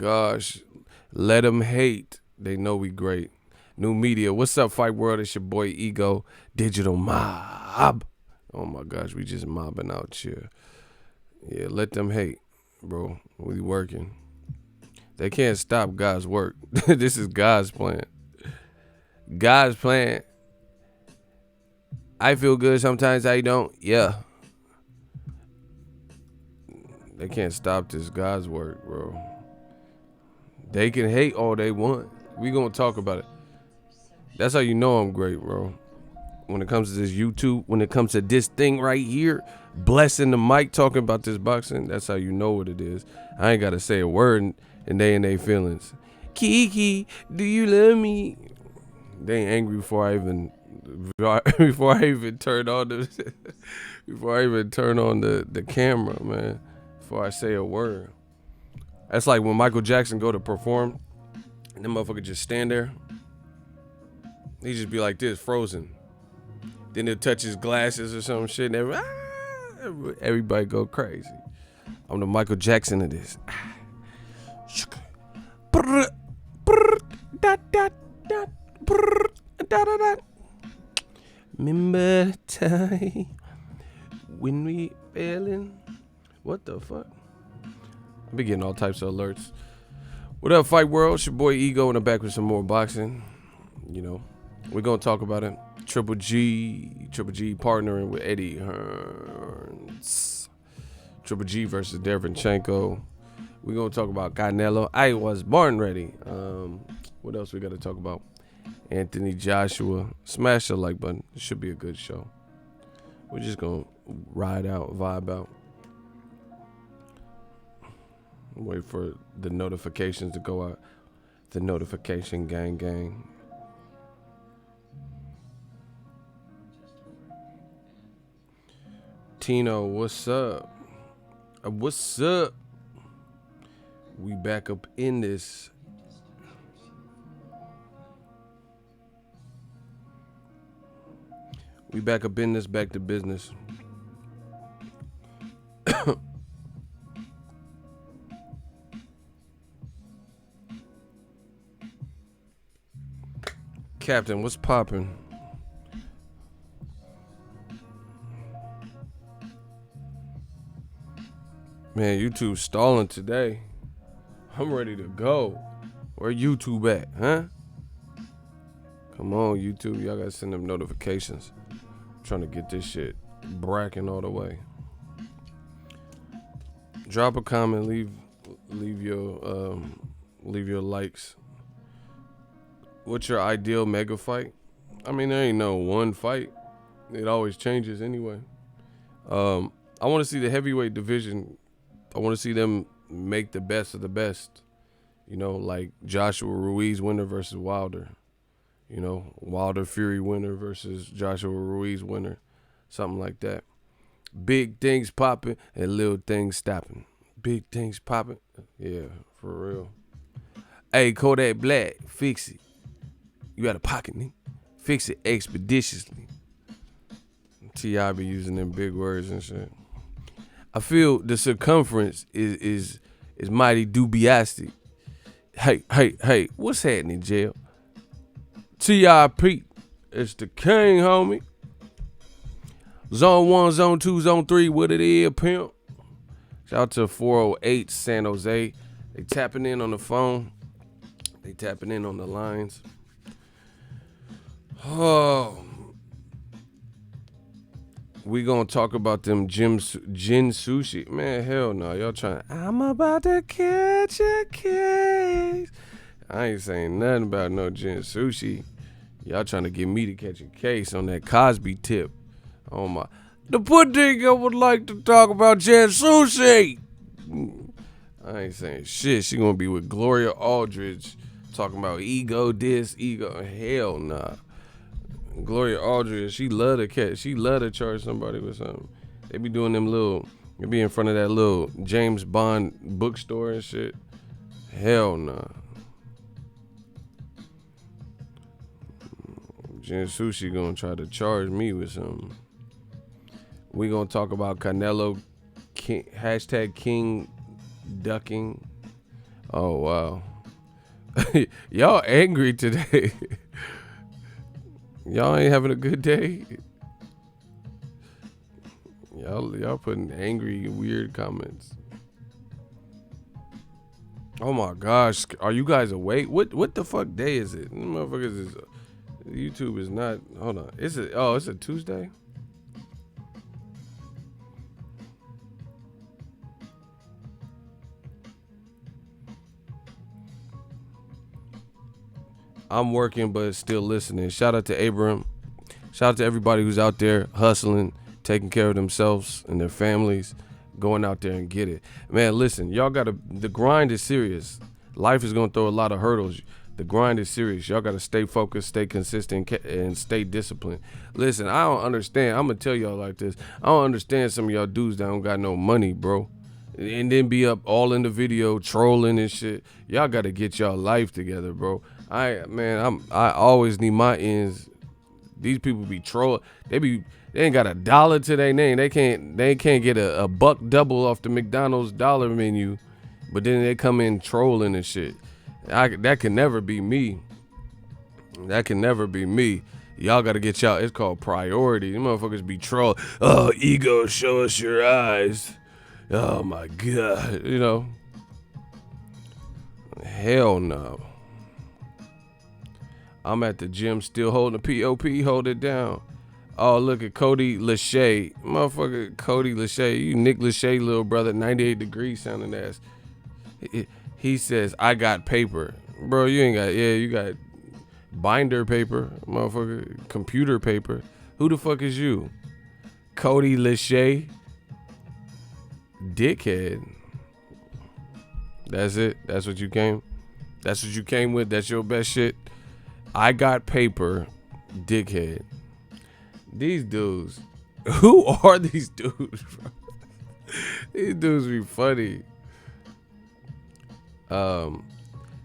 gosh. Let them hate. They know we great. New media. What's up, Fight World? It's your boy Ego. Digital Mob. Oh my gosh, we just mobbing out here. Yeah, let them hate, bro. We working. They can't stop God's work. This is God's plan. God's plan. I feel good sometimes, I don't. Yeah. They can't stop this God's work, bro. They can hate all they want. We gonna talk about it. That's how you know I'm great, bro. When it comes to this YouTube, when it comes to this thing right here, blessing the mic, talking about this boxing, that's how you know what it is. I ain't gotta say a word and they in their feelings. Kiki, do you love me? They ain't angry before I even turn on the camera, man. Before I say a word. That's like when Michael Jackson go to perform, and them motherfucker just stand there. He just be like this, frozen. Then he'll touch his glasses or some shit, and everybody go crazy. I'm the Michael Jackson of this. Remember the time when we failing? What the fuck? I be getting all types of alerts. What up, Fight World? It's your boy Ego in the back with some more boxing. You know, we're gonna talk about it. Triple G partnering with Eddie Hearns. Triple G versus Derevyanchenko. We're gonna talk about Canelo. I was born ready. What else we gotta talk about? Anthony Joshua. Smash the like button. It should be a good show. We're just gonna ride out, vibe out. Wait for the notifications to go out. The notification gang. Tino, what's up? What's up? We back up in this. We back up in this, back to business. Captain, what's poppin'? Man, YouTube stalling today. I'm ready to go. Where YouTube at, huh? Come on, YouTube. Y'all gotta send them notifications. I'm trying to get this shit bracking all the way. Drop a comment. Leave your likes. What's your ideal mega fight? I mean, there ain't no one fight. It always changes anyway. I want to see the heavyweight division. I want to see them make the best of the best. You know, like Joshua Ruiz winner versus Wilder. You know, Wilder Fury winner versus Joshua Ruiz winner. Something like that. Big things popping and little things stopping. Big things popping. Yeah, for real. Hey, Kodak Black, fix it. You got a pocket, nigga. Fix it expeditiously. T.I. be using them big words and shit. I feel the circumference is mighty dubious. Hey, what's happening, jail? T.I.P. It's the king, homie. Zone 1, Zone 2, Zone 3, what it is, pimp. Shout out to 408 San Jose. They tapping in on the phone. They tapping in on the lines. Oh, we gonna talk about them gin sushi. Man, hell no. Y'all trying, I'm about to catch a case. I ain't saying nothing about no gin sushi. Y'all trying to get me to catch a case on that Cosby tip. Oh my. The Puddingo would like to talk about gin sushi. I ain't saying shit. She gonna be with Gloria Aldridge talking about ego this, ego. Hell nah. Gloria Aldridge, she love to catch. She love to charge somebody with something. They be doing them little. They be in front of that little James Bond bookstore and shit. Hell nah. Gin Sushi gonna try to charge me with something. We gonna talk about Canelo King, hashtag King ducking. Oh wow. Y'all angry today. Y'all ain't having a good day. Y'all putting angry, weird comments. Oh my gosh, are you guys awake? What the fuck day is it? Motherfuckers is YouTube is not. Hold on, it's a Tuesday. I'm working, but still listening. Shout out to Abram. Shout out to everybody who's out there hustling, taking care of themselves and their families, going out there and get it. Man, listen, y'all the grind is serious. Life is going to throw a lot of hurdles. The grind is serious. Y'all got to stay focused, stay consistent, and stay disciplined. Listen, I don't understand. I'm going to tell y'all like this. I don't understand some of y'all dudes that don't got no money, bro. And then be up all in the video trolling and shit. Y'all got to get y'all life together, bro. I always need my ends. These people be trolling. They ain't got $1 to their name. They can't get a buck double off the McDonald's dollar menu, but then they come in trolling and shit. That can never be me. That can never be me. Y'all gotta get y'all. It's called priority. These motherfuckers be troll. Oh, ego, show us your eyes. Oh my god, you know. Hell no. I'm at the gym still holding the POP. Hold it down. Oh, look at Cody Lachey. Motherfucker, Cody Lachey. You Nick Lachey, little brother, 98 degrees sounding ass. He says, I got paper. Bro, you ain't got, you got binder paper, motherfucker, computer paper. Who the fuck is you? Cody Lachey? Dickhead. That's it? That's what you came? That's what you came with? That's your best shit? I got paper, dickhead. These dudes. Who are these dudes, bro? These dudes be funny.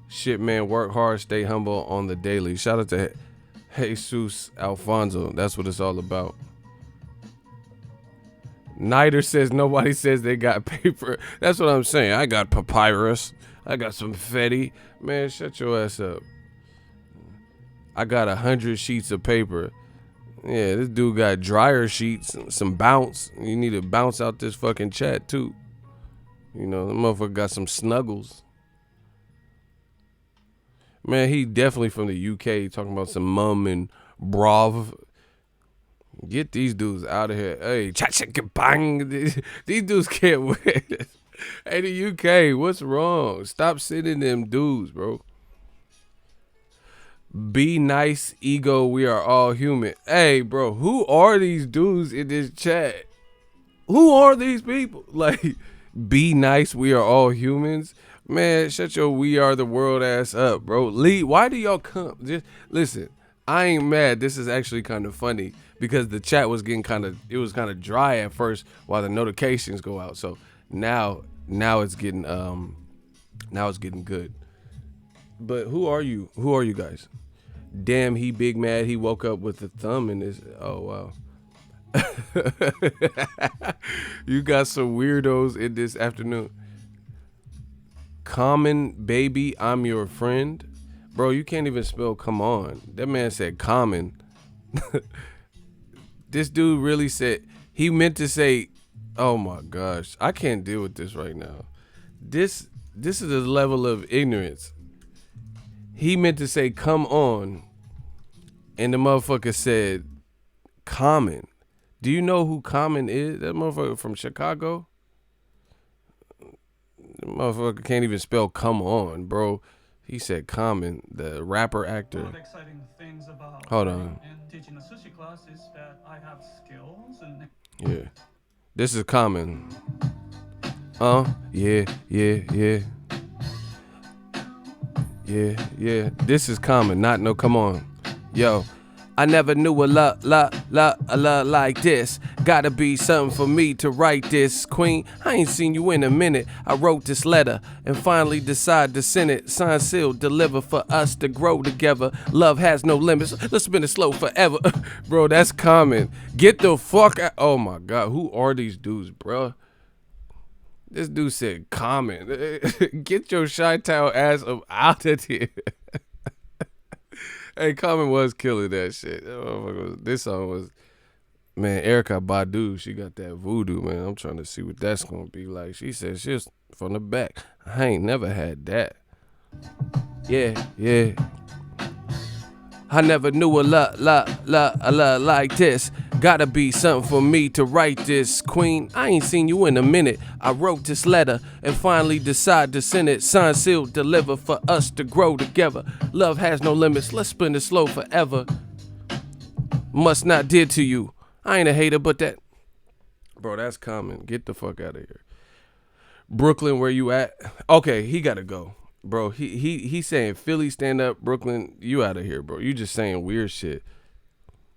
Shit, man, work hard, stay humble on the daily. Shout out to Jesus Alfonso. That's what it's all about. Nider says nobody says they got paper. That's what I'm saying. I got papyrus. I got some fetty. Man, shut your ass up. I got 100 sheets of paper. Yeah, this dude got dryer sheets, some bounce. You need to bounce out this fucking chat too. You know, the motherfucker got some snuggles. Man, he definitely from the UK talking about some mum and brav. Get these dudes out of here. Hey, cha-cha-ka-bang. These dudes can't win. Hey, the UK, what's wrong? Stop sitting them dudes, bro. Be nice, ego, we are all human. Hey, bro, who are these dudes in this chat? Who are these people? Like, be nice, we are all humans. Man, shut your we are the world ass up, bro. Lee, why do y'all come? Just listen, I ain't mad. This is actually kind of funny because the chat was getting kind of dry at first while the notifications go out. So now it's getting good. But who are you? Who are you guys? Damn, he big mad. He woke up with the thumb in his. Oh wow. You got some weirdos in this afternoon. Common baby, I'm your friend. Bro, you can't even spell come on. That man said common. This dude really said, he meant to say, oh my gosh, I can't deal with this right now. This is a level of ignorance. He meant to say come on, and the motherfucker said Common. Do you know who Common is? That motherfucker from Chicago? The motherfucker can't even spell come on, bro. He said Common, the rapper actor. One of the exciting things about Hold on. and teaching a sushi class is that I have skills and Yeah. This is Common. Yeah. Yeah. This is Common, not no come on. Yo. I never knew a love like this. Gotta be something for me to write this. Queen, I ain't seen you in a minute. I wrote this letter and finally decided to send it. Sign, sealed, deliver for us to grow together. Love has no limits. Let's spin it slow forever. Bro, that's Common. Get the fuck out. Oh my God. Who are these dudes, bro? This dude said, comment. Get your Chi-Town ass up out of here. Hey, Common was killing that shit. This song was, man, Erykah Badu, she got that voodoo, man. I'm trying to see what that's going to be like. She said she's from the back. I ain't never had that. Yeah. I never knew a lot like this. Gotta be something for me to write this, queen. I ain't seen you in a minute. I wrote this letter and finally decided to send it. Signed, sealed, deliver for us to grow together. Love has no limits. Let's spend it slow forever. Must not did to you. I ain't a hater, but that. Bro, that's common. Get the fuck out of here. Brooklyn, where you at? Okay, he gotta go. Bro, he saying Philly stand up, Brooklyn, you out of here, bro. You just saying weird shit.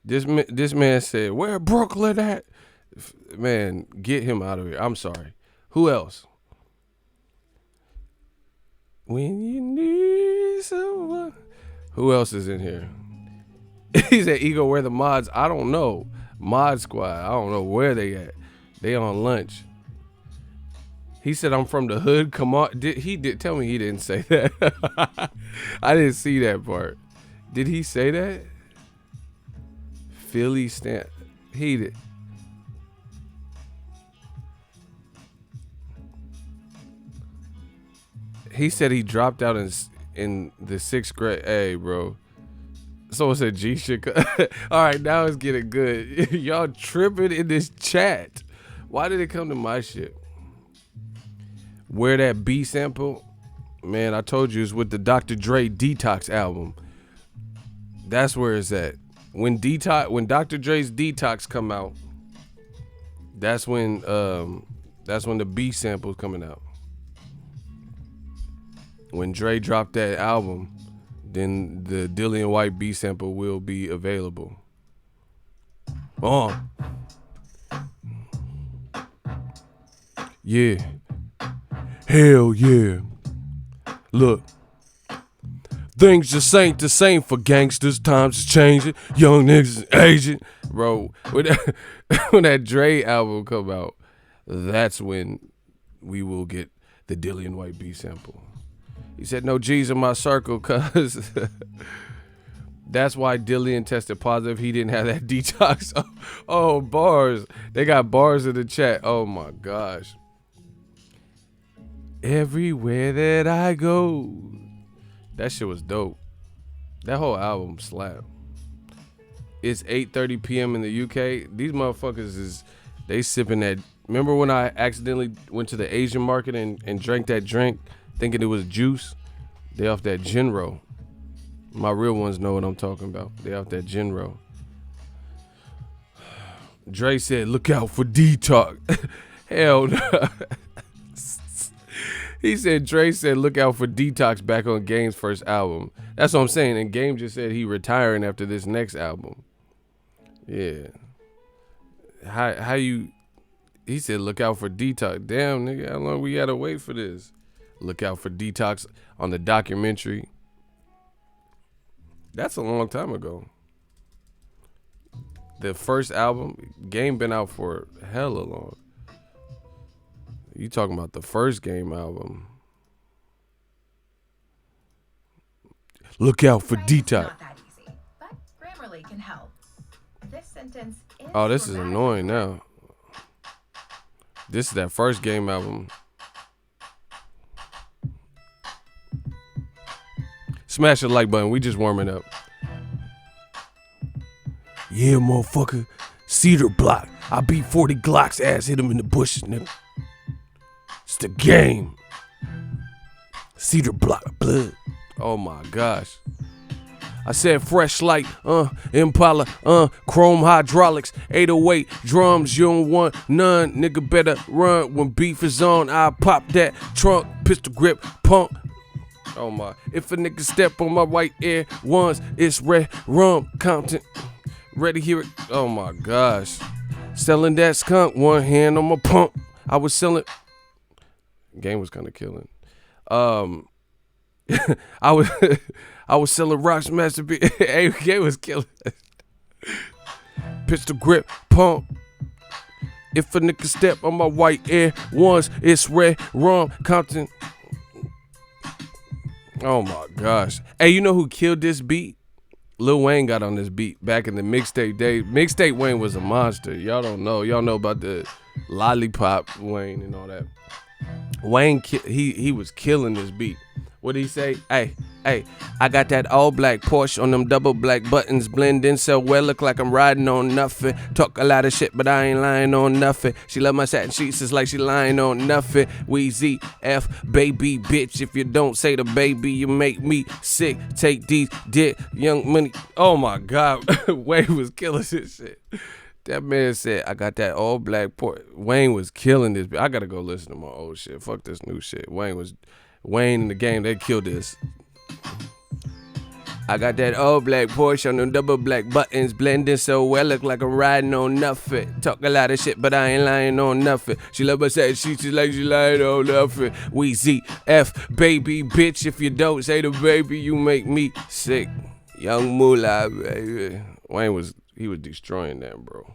This man said, where Brooklyn at? Man, get him out of here. I'm sorry. Who else? When you need someone. Who else is in here? He said, Ego, where the mods? I don't know. Mod Squad, I don't know where they at. They on lunch. He said, I'm from the hood. Come on. He did tell me he didn't say that. I didn't see that part. Did he say that? Philly stand. He did. He said he dropped out in the 6th grade. Hey, bro. Someone said G shit. All right, now it's getting good. Y'all tripping in this chat. Why did it come to my shit? Where that B sample, man, I told you it's with the Dr. Dre Detox album. That's where it's at. When Dr. Dre's Detox come out, that's when the B sample's coming out. When Dre dropped that album, then the Dillian White B sample will be available. Yeah. Hell yeah. Look. Things just ain't the same for gangsters. Times is changing. Young niggas is aging. Bro, when that Dre album come out, that's when we will get the Dillian White B sample. He said, no G's in my circle, cuz that's why Dillian tested positive. He didn't have that detox. Oh, bars. They got bars in the chat. Oh my gosh. Everywhere that I go. That shit was dope. That whole album slapped. It's 8:30 p.m. in the UK. These motherfuckers they sipping that. Remember when I accidentally went to the Asian market and drank that drink thinking it was juice? They off that Genro. My real ones know what I'm talking about. They off that Genro. Dre said, look out for detox. Hell no. He said, Dre said, look out for Detox back on Game's first album. That's what I'm saying. And Game just said he retiring after this next album. Yeah. How you, he said, look out for Detox. Damn, nigga, how long we gotta wait for this? Look out for Detox on the documentary. That's a long time ago. The first album, Game been out for hella long. You talking about the first Game album. Look out for Detox. Not that easy, but Grammarly can help. This sentence is Oh, this is annoying now. This is that first Game album. Smash the like button. We just warming up. Yeah, motherfucker. Cedar block. I beat 40 Glocks. Ass hit him in the bushes, nigga. It's the Game. Cedar block blood. Oh my gosh. I said fresh light, Impala, chrome hydraulics, 808 drums, you don't want none, nigga better run. When beef is on, I pop that trunk, pistol grip, pump. Oh my, if a nigga step on my white Air Ones, it's red rum, Compton, ready to hear it. Oh my gosh. Selling that skunk, one hand on my pump. I was selling, Game was kind of killing. I was selling rocks, masterpiece. AK was killing. Pistol grip, pump. If a nigga step on my white air ones, it's red, wrong, Compton. Oh my gosh. Hey, you know who killed this beat? Lil Wayne got on this beat back in the mixtape days. Mixtape Wayne was a monster. Y'all don't know. Y'all know about the Lollipop Wayne and all that. Wayne, he was killing this beat. What did he say? Hey, I got that all black Porsche on them double black buttons, blend in so well, look like I'm riding on nothing. Talk a lot of shit, but I ain't lying on nothing. She love my satin sheets, it's like she lying on nothing. Weezy F, baby bitch, if you don't say the baby, you make me sick. Take these dick, young money. Oh my God, Wayne was killing this shit. That man said, I got that all black Porsche. Wayne was killing this. I gotta go listen to my old shit. Fuck this new shit. Wayne in the game, they killed this. I got that all black Porsche on them double black buttons, blending so well, look like I'm riding on nothing. Talk a lot of shit, but I ain't lying on nothing. She love my satin sheets, like she lying on nothing. Weezy F, baby bitch, if you don't say the baby, you make me sick. Young Moolah, baby. Wayne was destroying that, bro.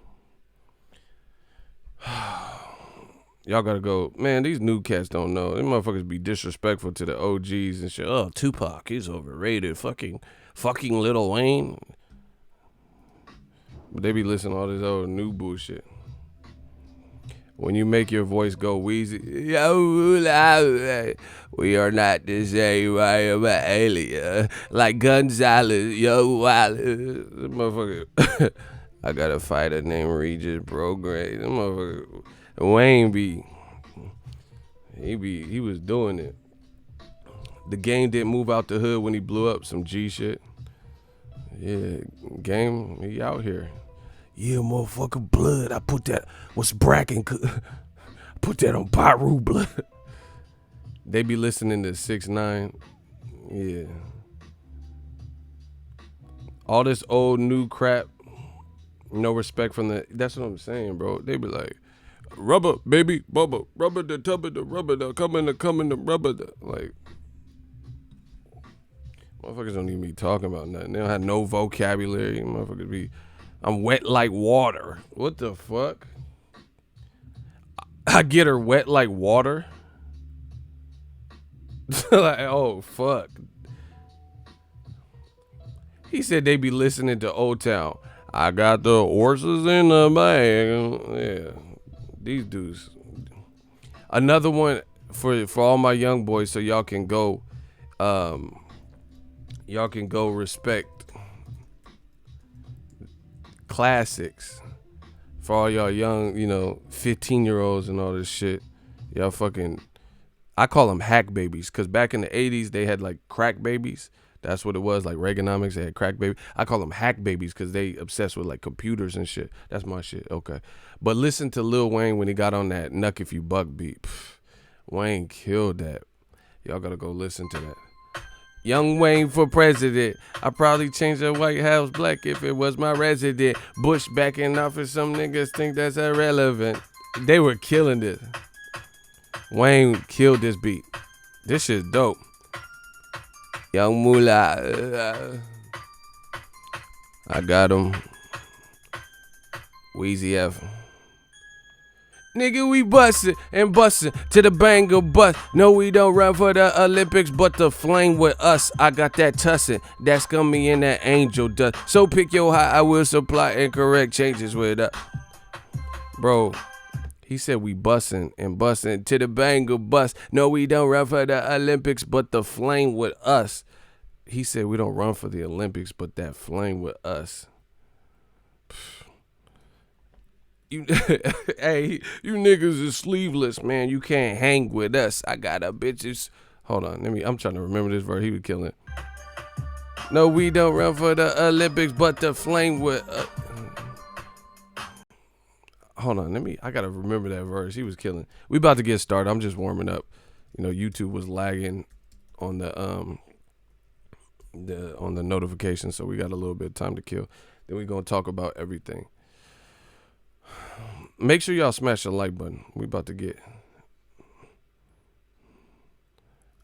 Y'all gotta go. Man, these new cats don't know. Them motherfuckers be disrespectful to the OGs and shit. Oh, Tupac, he's overrated. Fucking Lil Wayne. But they be listening to all this old new bullshit. When you make your voice go wheezy, yo, we are not the same. I am an alien. Like Gonzalez, yo, motherfucker. I got a fighter named Regis Prograde. Them motherfucker. Wayne he was doing it. The game didn't move out the hood when he blew up some G shit. Yeah, game, he out here. Yeah, motherfucker, blood. I put that, what's Bracken? Put that on Pyru blood. They be listening to 6ix9ine. Yeah. All this old new crap. No respect from that's what I'm saying, bro. They be like, rubber, baby, bubba, rubber the tub of the rubber, the coming the rubber. Like, motherfuckers don't even be talking about nothing. They don't have no vocabulary. Motherfuckers be, I'm wet like water. What the fuck? I get her wet like water? Like, oh, fuck. He said they be listening to Old Town. I got the horses in the bag. Yeah. These dudes. Another one for all my young boys, so y'all can go respect classics. For all y'all young, 15-year-olds and all this shit. Y'all fucking, I call them hack babies, because back in the 80s, they had like crack babies. That's what it was, like Reaganomics, they had crack baby. I call them hack babies because they obsessed with like computers and shit. That's my shit, okay. But listen to Lil Wayne when he got on that Nuck If You Buck beat. Wayne killed that. Y'all gotta go listen to that. Young Wayne for president. I probably change the White House black if it was my resident. Bush back in office, some niggas think that's irrelevant. They were killing this. Wayne killed this beat. This shit's dope. Young Moolah. I got him. Weezy F. Nigga, we bustin' and bustin' to the banger bust. No, we don't run for the Olympics, but the flame with us. I got that tussin', that's scummy and that angel dust. So pick your high, I will supply and correct changes with us. Bro, he said we bustin' and bustin' to the banger bust. No, we don't run for the Olympics, but the flame with us. He said we don't run for the Olympics, but that flame with us. Hey, you niggas is sleeveless, man. You can't hang with us. I got a bitches. Hold on, I'm trying to remember this verse. He was killing it. No, we don't run for the Olympics, but the flame with us. Hold on, I gotta remember that verse. He was killing. We about to get started. I'm just warming up. YouTube was lagging on the notification, so we got a little bit of time to kill. Then we're gonna talk about everything. Make sure y'all smash the like button. We about to get.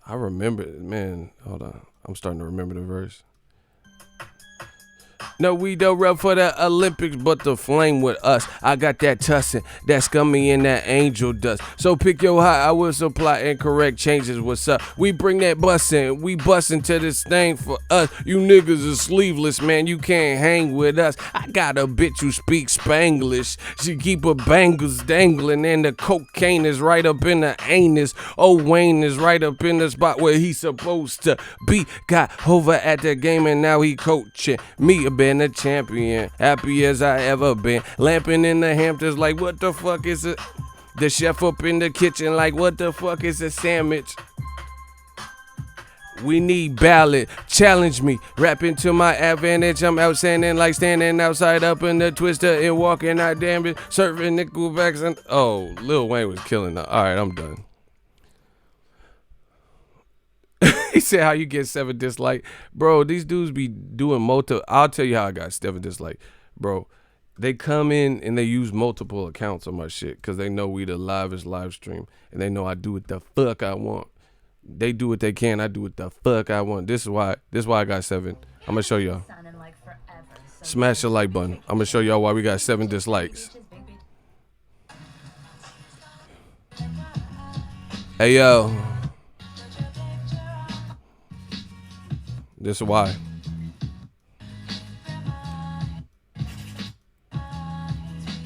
I remember it, man. Hold on. I'm starting to remember the verse. No, we don't run for the Olympics, but the flame with us. I got that tussin, that scummy and that angel dust. So pick your high, I will supply incorrect changes. What's up? We bring that bussin', we bussin' to this thing for us. You niggas are sleeveless, man, you can't hang with us. I got a bitch who speaks Spanglish. She keep her bangles dangling and the cocaine is right up in the anus. Oh, Wayne is right up in the spot where he's supposed to be. Got over at the game and now he coaching me. Been a champion, happy as I ever been. Lamping in the Hamptons like what the fuck is it? The chef up in the kitchen like what the fuck is a sandwich? We need ballot, challenge me, rap into my advantage. I'm outstanding like standing outside up in the twister and walking out damn it, serving nickelbacks and oh, Lil Wayne was killing that. All right, I'm done. He said how you get 7 dislike. Bro, these dudes be doing multiple. I'll tell you how I got 7 dislike. Bro, they come in and they use multiple accounts on my shit because they know we the livest live stream and they know I do what the fuck I want. They do what they can. I do what the fuck I want. This is why I got 7. I'm going to show y'all. Smash the like button. I'm going to show y'all why we got 7 dislikes. Hey, yo. This is why.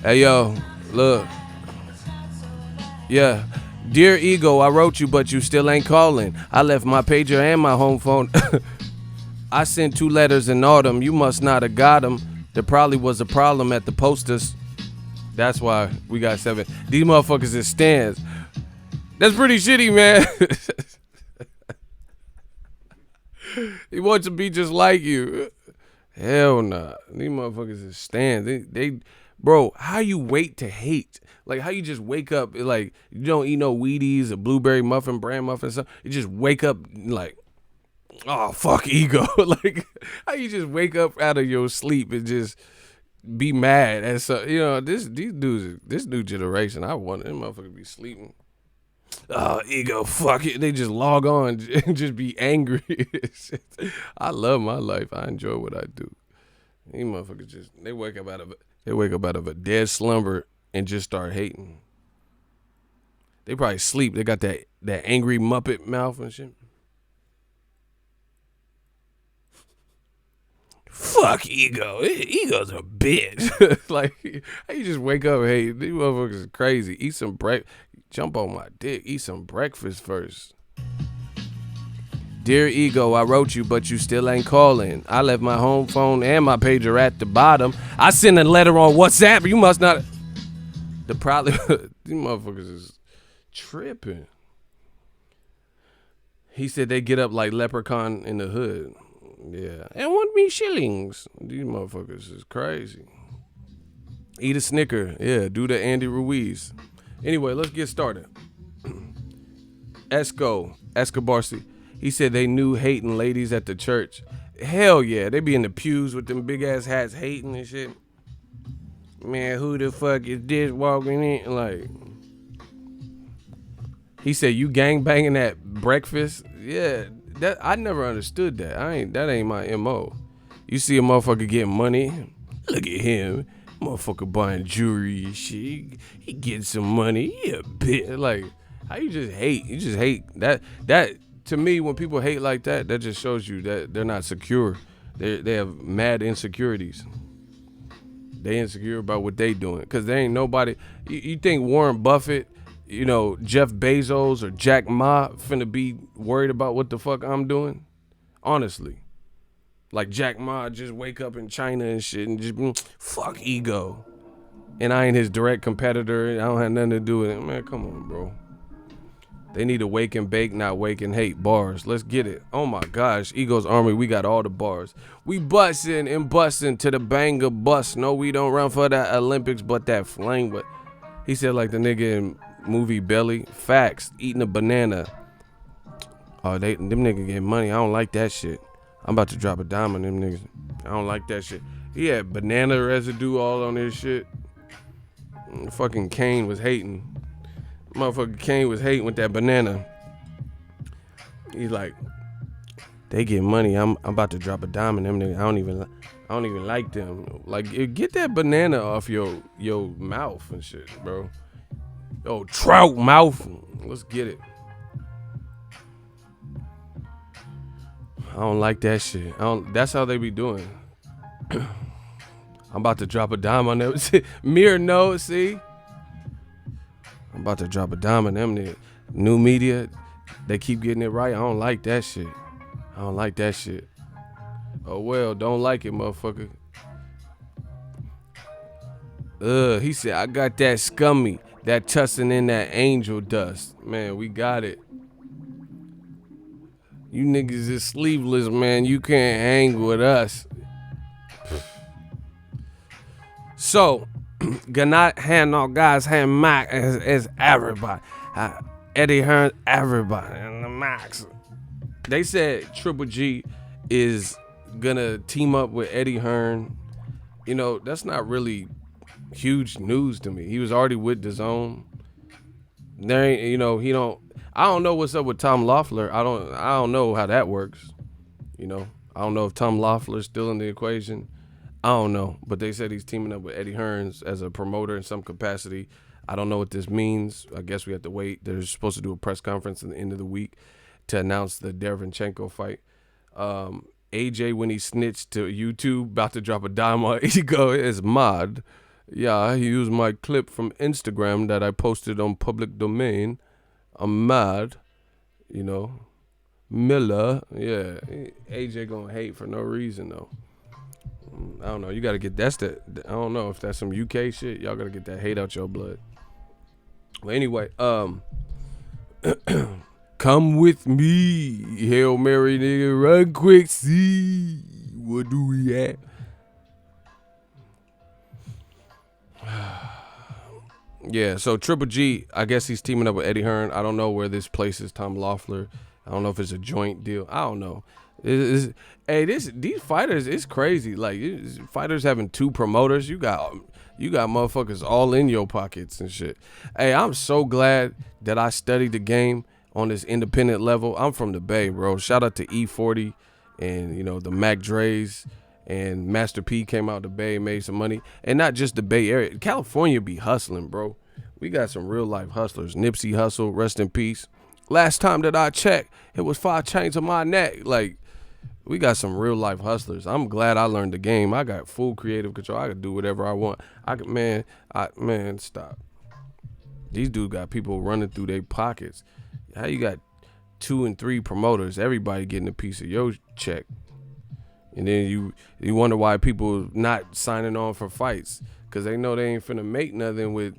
Hey, yo. Look. Yeah. Dear Ego, I wrote you, but you still ain't calling. I left my pager and my home phone. I sent 2 letters in autumn. You must not have got them. There probably was a problem at the posters. That's why we got 7. These motherfuckers is stands. That's pretty shitty, man. He wants to be just like you. Hell nah. These motherfuckers is stands. They bro, how you wait to hate? Like, how you just wake up, like, you don't eat no Wheaties or blueberry muffin, bran muffin, stuff. You just wake up, like, oh, fuck Ego. Like, how you just wake up out of your sleep and just be mad at some, you know, this new generation, I want them motherfuckers be sleeping. Oh, Ego, fuck it. They just log on and just be angry. I love my life. I enjoy what I do. These motherfuckers just, they wake up out of a dead slumber and just start hating. They probably sleep. They got that angry Muppet mouth and shit. Fuck Ego. Ego's a bitch. Like, how you just wake up, hey, these motherfuckers is crazy. Eat some breakfast. Jump on my dick. Eat some breakfast first. Dear Ego, I wrote you, but you still ain't calling. I left my home phone and my pager at the bottom. I sent a letter on WhatsApp. You must not. These motherfuckers is tripping. He said they get up like Leprechaun in the Hood. Yeah. And want me shillings. These motherfuckers is crazy. Eat a Snicker. Yeah, do the Andy Ruiz. Anyway, let's get started. Escobar. He said they knew hating ladies at the church. Hell yeah. They be in the pews with them big ass hats hating and shit. Man, who the fuck is this walking in? Like, he said you gang banging at breakfast. Yeah, that I never understood that. That ain't my MO. You see a motherfucker getting money. Look at him, motherfucker buying jewelry and shit. He getting some money. He a bit like how you just hate. You just hate that. To me, when people hate like that, that just shows you that they're not secure. They have mad insecurities. They insecure about what they doing because there ain't nobody. You think Warren Buffett, you know, Jeff Bezos or Jack Ma finna be worried about what the fuck I'm doing? Honestly, like Jack Ma just wake up in China and shit and just fuck Ego, and I ain't his direct competitor. I don't have nothing to do with it. Man, come on, bro. They need to wake and bake, not wake and hate. Bars. Let's get it. Oh my gosh. Ego's Army, we got all the bars. We bustin' and bustin' to the banger bust. No, we don't run for that Olympics, but that flame. But he said like the nigga in movie Belly. Facts. Eating a banana. Oh, them niggas get money. I don't like that shit. I'm about to drop a dime on them niggas. I don't like that shit. He had banana residue all on his shit. Fucking Kane was hating. Motherfucker Kane was hating with that banana. He's like, They get money. I'm about to drop a dime in them. I don't even like them. Like, get that banana off your mouth and shit, bro. Yo, trout mouth. Let's get it. I don't like that shit. That's how they be doing. I'm about to drop a dime on them. Mirror note, see? I'm about to drop a dime on them. New media, they keep getting it right. I don't like that shit. I don't like that shit. Oh well, don't like it, motherfucker. He said, I got that scummy, that tussin' in that angel dust. Man, we got it. You niggas is sleeveless, man. You can't hang with us. So, Ganat hand no guys hand Mac is everybody. Eddie Hearn, everybody, and the Max. They said Triple G is gonna team up with Eddie Hearn. You know, that's not really huge news to me. He was already with DAZN. There ain't, you know, I don't know what's up with Tom Loeffler. I don't know how that works. You know, I don't know if Tom Loeffler's still in the equation. I don't know, but they said he's teaming up with Eddie Hearns as a promoter in some capacity. I don't know what this means. I guess we have to wait. They're supposed to do a press conference at the end of the week to announce the Derevyanchenko fight. AJ, when he snitched to YouTube, about to drop a dime on Ego, is mad. Yeah, he used my clip from Instagram that I posted on public domain. I'm mad. You know. Miller. Yeah. AJ gonna hate for no reason, though. I don't know. You gotta get I don't know if that's some UK shit. Y'all gotta get that hate out your blood. Well, anyway, come with me, Hail Mary, nigga. Run quick, see what do we have? Yeah, so Triple G, I guess he's teaming up with Eddie Hearn. I don't know where this places Tom Loeffler. I don't know if it's a joint deal. I don't know. These fighters, it's crazy. Like, fighters having two promoters. You got motherfuckers all in your pockets and shit. Hey, I'm so glad that I studied the game on this independent level. I'm from the Bay, bro. Shout out to E40 and, you know, the Mac Dre's. And Master P came out the Bay, made some money. And not just the Bay Area. California be hustling, bro. We got some real life hustlers. Nipsey Hussle, rest in peace. Last time that I checked, it was 5 chains on my neck. Like, we got some real life hustlers. I'm glad I learned the game. I got full creative control. I could do whatever I want. Man, stop. These dudes got people running through their pockets. How you got 2 and 3 promoters, everybody getting a piece of your check? And then you wonder why people not signing on for fights, because they know they ain't finna make nothing with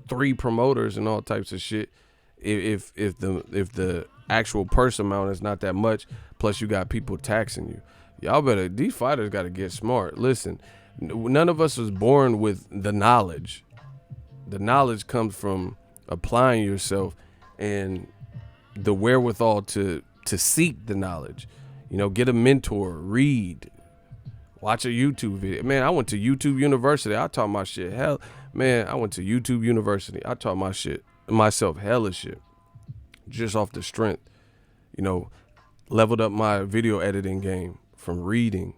3 promoters and all types of shit. If the actual purse amount is not that much, plus you got people taxing you. These fighters got to get smart. Listen, none of us was born with the knowledge. The knowledge comes from applying yourself and the wherewithal to seek the knowledge. You know, get a mentor, read, watch a YouTube video. Man, I went to YouTube University. I taught my shit. I went to YouTube University. I taught myself hella shit. Just off the strength. You know, leveled up my video editing game from reading,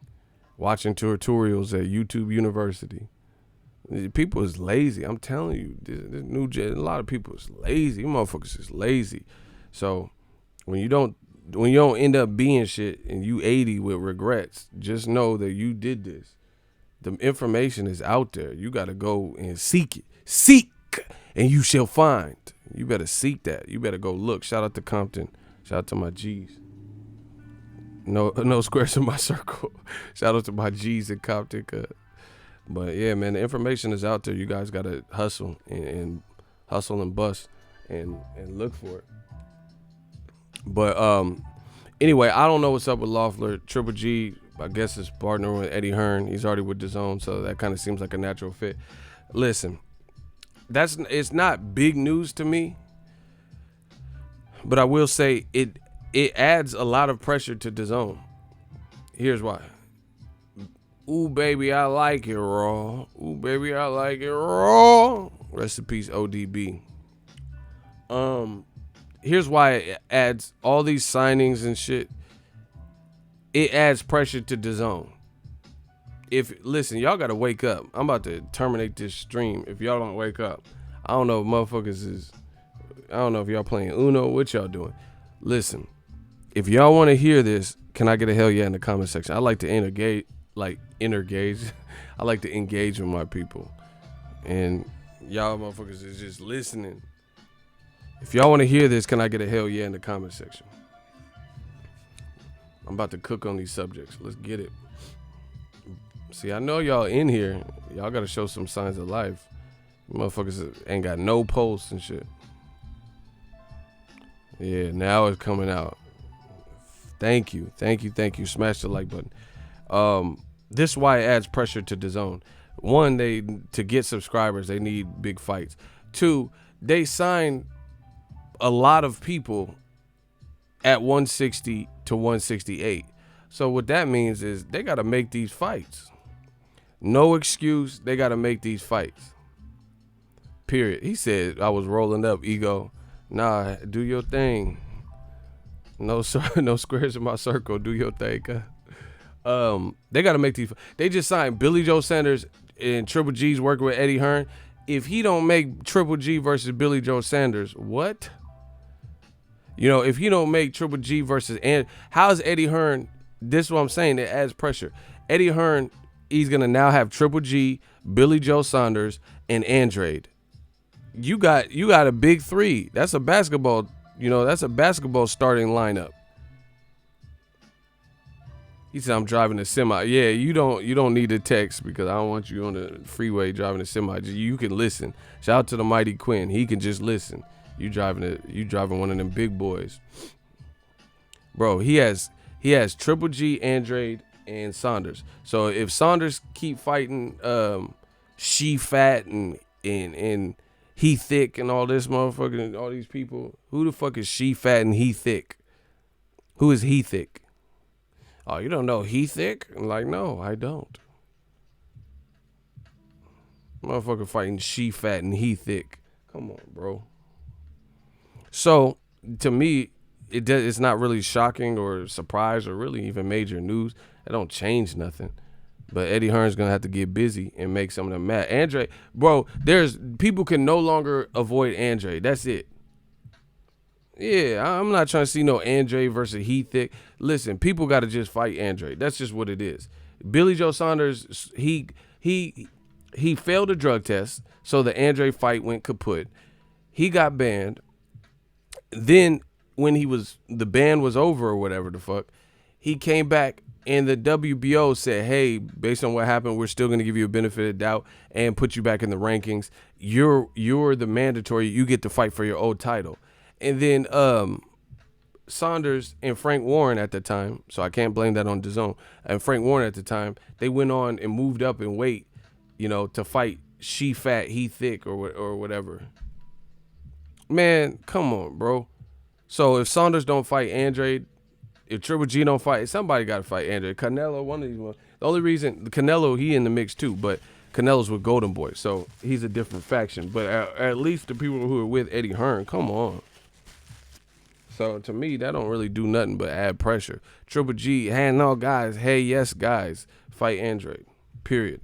watching tutorials at YouTube University. People is lazy. I'm telling you, this new gen, a lot of people is lazy. Motherfuckers is lazy. So when you don't end up being shit and you 80 with regrets, just know that you did this. The information is out there. You got to go and seek it. Seek, and you shall find. You better seek that. You better go look. Shout out to Compton. Shout out to my G's. No squares in my circle. Shout out to my G's in Compton. But yeah, man, the information is out there. You guys got to hustle and hustle and bust and look for it. But anyway, I don't know what's up with Loeffler. Triple G, I guess, is partnering with Eddie Hearn. He's already with DAZN, so that kind of seems like a natural fit. Listen, it's not big news to me, but I will say it adds a lot of pressure to DAZN. Here's why. Ooh, baby, I like it raw. Ooh, baby, I like it raw. Rest in peace, ODB. Here's why it adds all these signings and shit. it adds pressure to DAZN. Listen, y'all gotta wake up. I'm about to terminate this stream if y'all don't wake up. I don't know if motherfuckers is, I don't know if y'all playing Uno, what y'all doing. Listen, if y'all want to hear this, can I get a hell yeah in the comment section? I like to engage. I like to engage with my people. And y'all motherfuckers is just listening. If y'all want to hear this, can I get a hell yeah in the comment section? I'm about to cook on these subjects. Let's get it. See, I know y'all in here. Y'all got to show some signs of life. Motherfuckers ain't got no posts and shit. Yeah, now it's coming out. Thank you. Smash the like button. This is why it adds pressure to DAZN. One, to get subscribers, they need big fights. Two, they sign a lot of people at 160 to 168. So what that means is they got to make these fights. No excuse. They got to make these fights. Period. He said, I was rolling up, ego. Nah, do your thing. No squares in my circle. Do your thing. They got to make these. They just signed Billy Joe Sanders and Triple G's working with Eddie Hearn. If he don't make Triple G versus Billy Joe Sanders, what? You know, if he don't make Triple G versus, and how's Eddie Hearn? This is what I'm saying. It adds pressure. Eddie Hearn, he's gonna now have Triple G, Billy Joe Saunders, and Andrade. You got a big three. That's a basketball. That's a basketball starting lineup. He said, I'm driving a semi. Yeah, you don't need to text because I don't want you on the freeway driving a semi. You can listen. Shout out to the Mighty Quinn. He can just listen. You driving one of them big boys. Bro, he has Triple G, Andrade, and Saunders. So if Saunders keep fighting She Fat and He Thick and all this motherfucking, all these people, who the fuck is She Fat and He Thick? Who is He Thick? Oh, you don't know He Thick? I'm like, no, I don't. Motherfucker fighting She Fat and He Thick. Come on, bro. So, to me, it's not really shocking or surprise or really even major news. It don't change nothing. But Eddie Hearn's going to have to get busy and make some of them mad. Andre, bro, people can no longer avoid Andre. That's it. Yeah, I'm not trying to see no Andre versus He Thick. Listen, people got to just fight Andre. That's just what it is. Billy Joe Saunders, he failed a drug test, so the Andre fight went kaput. He got banned. Then when the ban was over or whatever the fuck, he came back and the WBO said, hey, based on what happened, we're still going to give you a benefit of doubt and put you back in the rankings. You're the mandatory. You get to fight for your old title. And then Saunders and Frank Warren at the time, so I can't blame that on DAZN, and Frank Warren at the time, they went on and moved up in weight, to fight She Fat, He Thick or whatever. Man, come on, bro. So if Saunders don't fight Andrade, if Triple G don't fight, somebody got to fight Andrade. Canelo, one of these ones. The only reason, Canelo, he in the mix too, but Canelo's with Golden Boy, so he's a different faction. But at least the people who are with Eddie Hearn, come on. So to me, that don't really do nothing but add pressure. Triple G, hey, no, guys, hey, yes, guys, fight Andrade, period.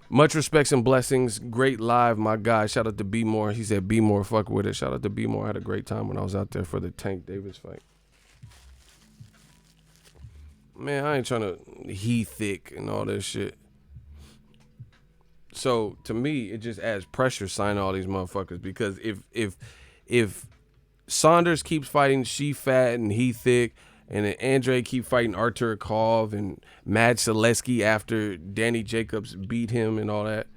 Much respects and blessings. Great live, my guy. Shout out to B More. He said B More, fuck with it. Shout out to B More. I had a great time when I was out there for the Tank Davis fight. Man, I ain't trying to He Thick and all this shit. So to me, it just adds pressure signing all these motherfuckers because if Saunders keeps fighting She Fat and He Thick, and then Andre keep fighting Artur Kov and Mad Selesky after Danny Jacobs beat him and all that,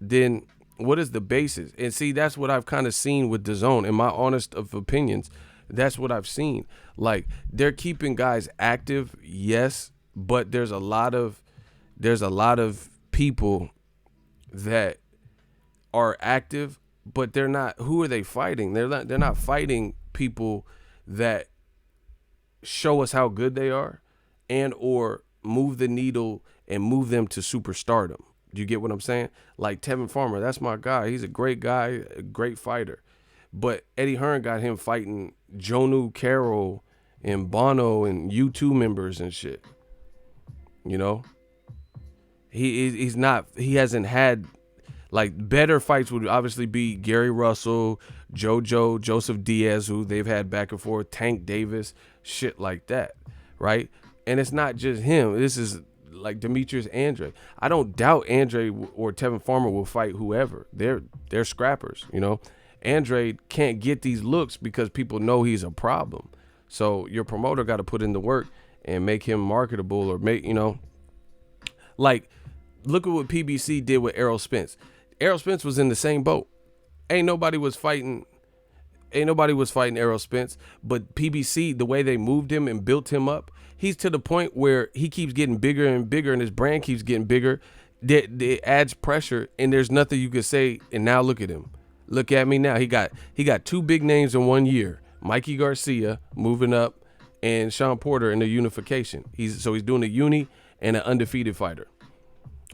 then what is the basis? And see, that's what I've kind of seen with DAZN. In my honest of opinions, that's what I've seen. Like, they're keeping guys active, yes, but there's a lot of people that are active, but they're not. Who are they fighting? They're not fighting people that show us how good they are and or move the needle and move them to superstardom. Do you get what I'm saying? Like Tevin Farmer, that's my guy. He's a great guy, a great fighter. But Eddie Hearn got him fighting Jonu Carroll and Bono and U2 members and shit. You know, he hasn't had, like, better fights would obviously be Gary Russell, Joseph Diaz, who they've had back and forth, Tank Davis, shit like that, right? And it's not just him. This is like Demetrius Andre. I don't doubt Andre or Tevin Farmer will fight whoever. They're scrappers, you know. Andre can't get these looks because people know he's a problem. So your promoter got to put in the work and make him marketable, or make, you know, like, look at what PBC did with Errol Spence. Errol Spence was in the same boat. Ain't nobody was fighting Errol Spence, but PBC, the way they moved him and built him up, he's to the point where he keeps getting bigger and bigger, and his brand keeps getting bigger. It adds pressure, and there's nothing you could say. And now look at him. Look at me now. He got two big names in 1 year. Mikey Garcia moving up, and Sean Porter in the unification. He's doing a uni and an undefeated fighter.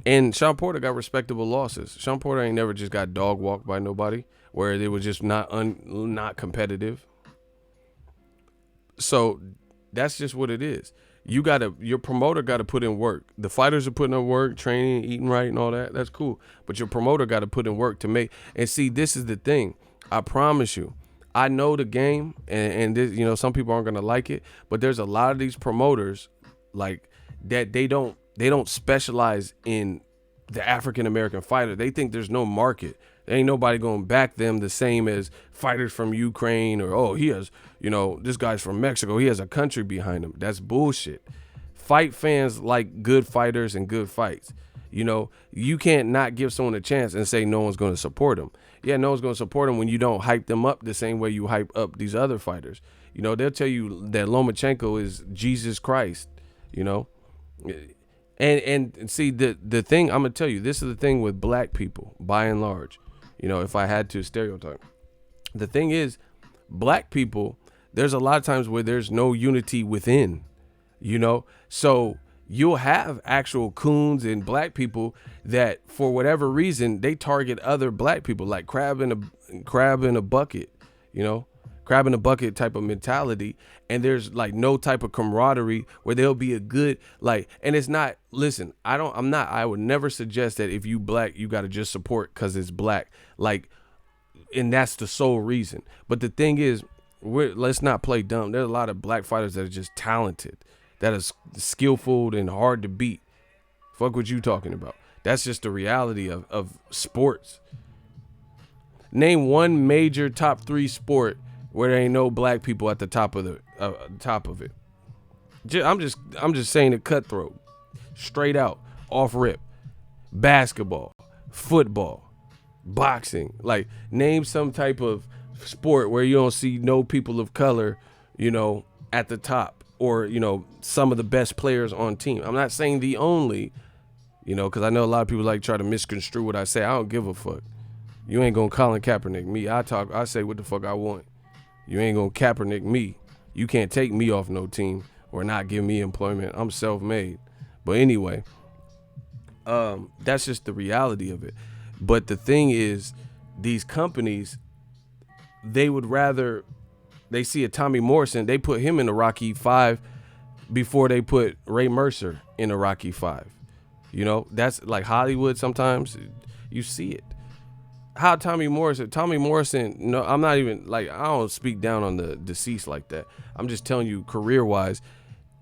And Sean Porter got respectable losses. Sean Porter ain't never just got dog walked by nobody where they were just not competitive. So that's just what it is. Your promoter got to put in work. The fighters are putting in work, training, eating right and all that. That's cool. But your promoter got to put in work to make, and see, this is the thing. I promise you, I know the game, and this, you know, some people aren't going to like it, but there's a lot of these promoters like that. They don't specialize in the African-American fighter. They think there's no market. There ain't nobody going to back them the same as fighters from Ukraine, or, oh, he has, you know, this guy's from Mexico. He has a country behind him. That's bullshit. Fight fans like good fighters and good fights. You know, you can't not give someone a chance and say no one's going to support them. Yeah, no one's going to support them when you don't hype them up the same way you hype up these other fighters. You know, they'll tell you that Lomachenko is Jesus Christ, you know. And see, the thing, I'm going to tell you, this is the thing with black people, by and large, you know, if I had to stereotype. The thing is, black people, there's a lot of times where there's no unity within, you know. So you'll have actual coons and black people that, for whatever reason, they target other black people, like crab in a bucket, you know. Crab in a bucket type of mentality, and there's like no type of camaraderie where there'll be a good, like, and it's not, listen, I would never suggest that if you black, you got to just support because it's black, like, and that's the sole reason. But the thing is, let's not play dumb. There's a lot of black fighters that are just talented, that is skillful and hard to beat. Fuck what you talking about. That's just the reality of sports. Name one major top 3 sport where there ain't no black people at the top of it. I'm just saying it cutthroat, straight out, off rip. Basketball, football, boxing. Like, name some type of sport where you don't see no people of color, you know, at the top, or, you know, some of the best players on team. I'm not saying the only, you know, because I know a lot of people like try to misconstrue what I say. I don't give a fuck. You ain't gonna Colin Kaepernick me. I say what the fuck I want. You ain't gonna Kaepernick me. You can't take me off no team or not give me employment. I'm self-made. But anyway, that's just the reality of it. But the thing is, these companies, they would rather, they see a Tommy Morrison, they put him in a Rocky 5 before they put Ray Mercer in a Rocky 5. You know, that's like Hollywood. Sometimes you see it. How Tommy Morrison, no, I'm not even, like, I don't speak down on the deceased like that. I'm just telling you, career-wise,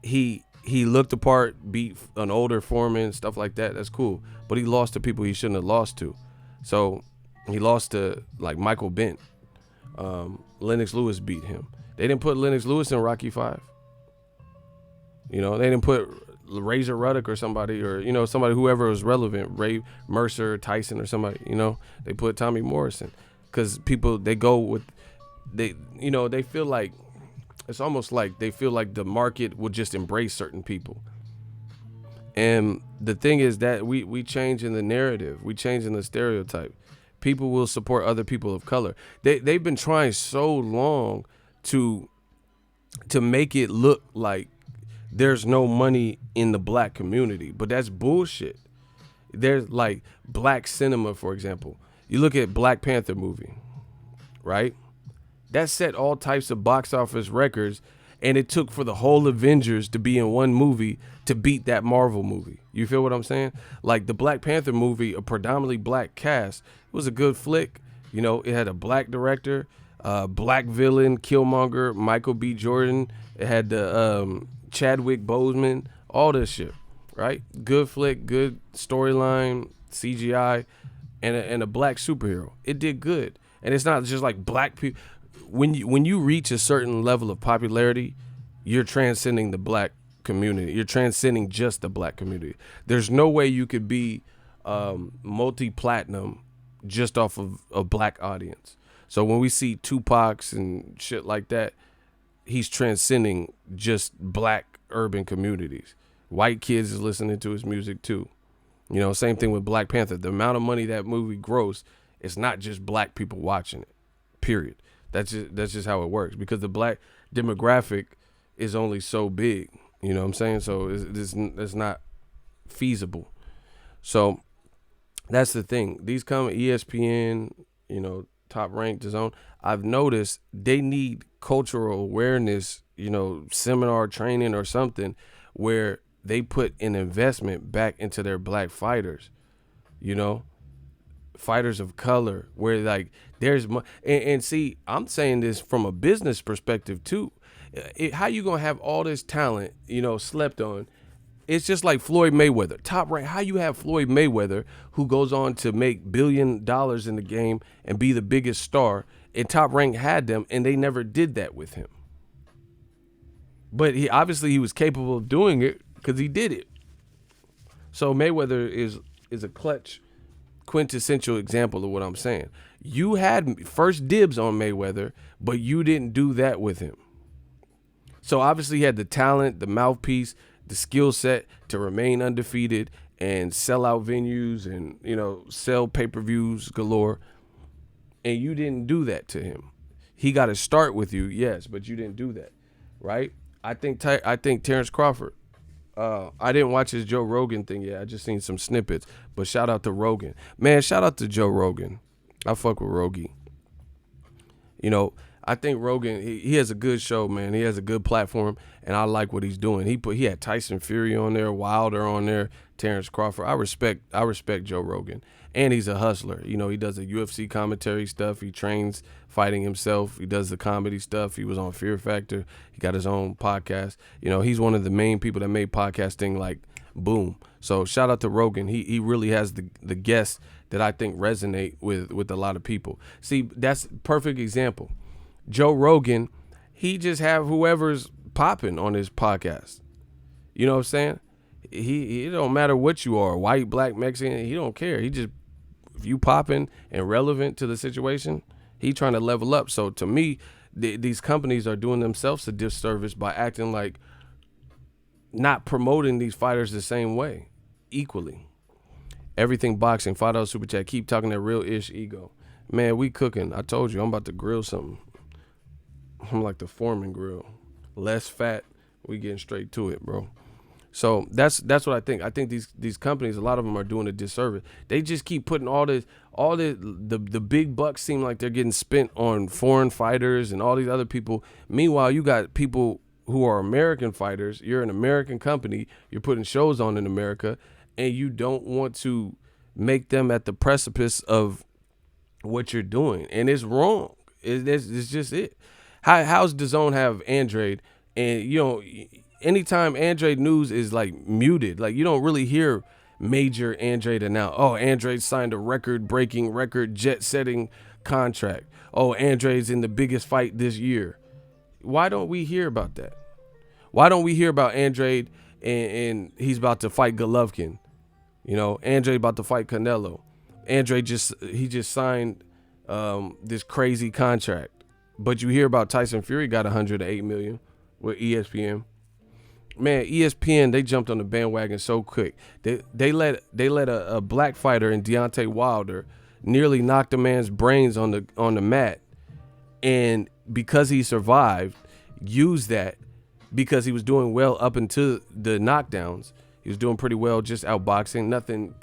he looked the part, beat an older Foreman, stuff like that. That's cool. But he lost to people he shouldn't have lost to. So he lost to, like, Michael Bent. Lennox Lewis beat him. They didn't put Lennox Lewis in Rocky 5. You know, they didn't put Razor Ruddock or somebody, or, you know, somebody, whoever was relevant, Ray Mercer, Tyson, or somebody, you know. They put Tommy Morrison because people, they go with, they, you know, they feel like, it's almost like they feel like the market will just embrace certain people. And the thing is that we change in the narrative, we change in the stereotype. People will support other people of color. They've been trying so long to make it look like there's no money in the black community, but that's bullshit. There's like black cinema, for example. You look at Black Panther movie, right? That set all types of box office records, And it took for the whole Avengers to be in one movie to beat that Marvel movie. You feel what I'm saying? Like the Black Panther movie, a predominantly black cast, it was a good flick. You know, it had a black director, black villain, Killmonger, Michael B. Jordan. It had the Chadwick Boseman, all this shit, right? Good flick, good storyline, CGI, and a black superhero. It did good. And it's not just like black people. When you reach a certain level of popularity, you're transcending the black community. You're transcending just the black community. There's no way you could be multi-platinum just off of a black audience. So when we see Tupac's and shit like that, he's transcending just black urban communities. White kids is listening to his music too. You know, same thing with Black Panther. The amount of money that movie grossed, it's not just black people watching it, period. That's just how it works, because the black demographic is only so big. You know what I'm saying? So it's not feasible. So that's the thing. These come ESPN, you know, Top Rank, DAZN. I've noticed they need cultural awareness, you know, seminar training or something where they put an investment back into their black fighters, fighters of color, where like there's and see, I'm saying this from a business perspective too. How you gonna have all this talent, slept on? It's just like Floyd Mayweather, Top Rank. How you have Floyd Mayweather, who goes on to make $1 billion in the game and be the biggest star, and Top Rank had them, and they never did that with him. But he was capable of doing it because he did it. So Mayweather is a clutch, quintessential example of what I'm saying. You had first dibs on Mayweather, but you didn't do that with him. So obviously he had the talent, the mouthpiece, the skill set to remain undefeated and sell out venues and, sell pay-per-views galore. And you didn't do that to him. He got to start with you, yes, but you didn't do that, right? I think Terrence Crawford. I didn't watch his Joe Rogan thing yet. I just seen some snippets. But shout out to Rogan. Man, shout out to Joe Rogan. I fuck with Rogie. I think Rogan, he has a good show, man. He has a good platform, and I like what he's doing. He had Tyson Fury on there, Wilder on there, Terrence Crawford. I respect Joe Rogan. And he's a hustler. He does the UFC commentary stuff. He trains fighting himself. He does the comedy stuff. He was on Fear Factor. He got his own podcast. He's one of the main people that made podcasting like boom. So shout out to Rogan. He really has the guests that I think resonate with a lot of people. See, that's a perfect example. Joe Rogan, he just have whoever's popping on his podcast. You know what I'm saying? He don't matter what you are, white, black, Mexican, he don't care. He just, if you popping and relevant to the situation, he trying to level up. So to me, these companies are doing themselves a disservice by acting like not promoting these fighters the same way, equally. Everything boxing, $5 super chat, keep talking that real ish ego. Man, we cooking. I told you, I'm about to grill something. I'm like the Foreman grill. Less fat, we getting straight to it, bro. So that's what I think. I think these companies, a lot of them are doing a disservice. They just keep putting the big bucks seem like they're getting spent on foreign fighters and all these other people. Meanwhile, you got people who are American fighters. You're an American company. You're putting shows on in America, and you don't want to make them at the precipice of what you're doing. And it's wrong. It's just it. How's DAZN have Android? And, anytime Android news is like muted, like you don't really hear major Android announce, oh, Android signed a record-breaking, jet-setting contract. Oh, Android's in the biggest fight this year. Why don't we hear about that? Why don't we hear about Android and he's about to fight Golovkin? Android about to fight Canelo. Android just signed this crazy contract. But you hear about Tyson Fury got $108 million with ESPN. Man, ESPN, they jumped on the bandwagon so quick. They let a black fighter in Deontay Wilder nearly knock the man's brains on the mat, and because he survived, used that because he was doing well up until the knockdowns. He was doing pretty well just outboxing. Nothing.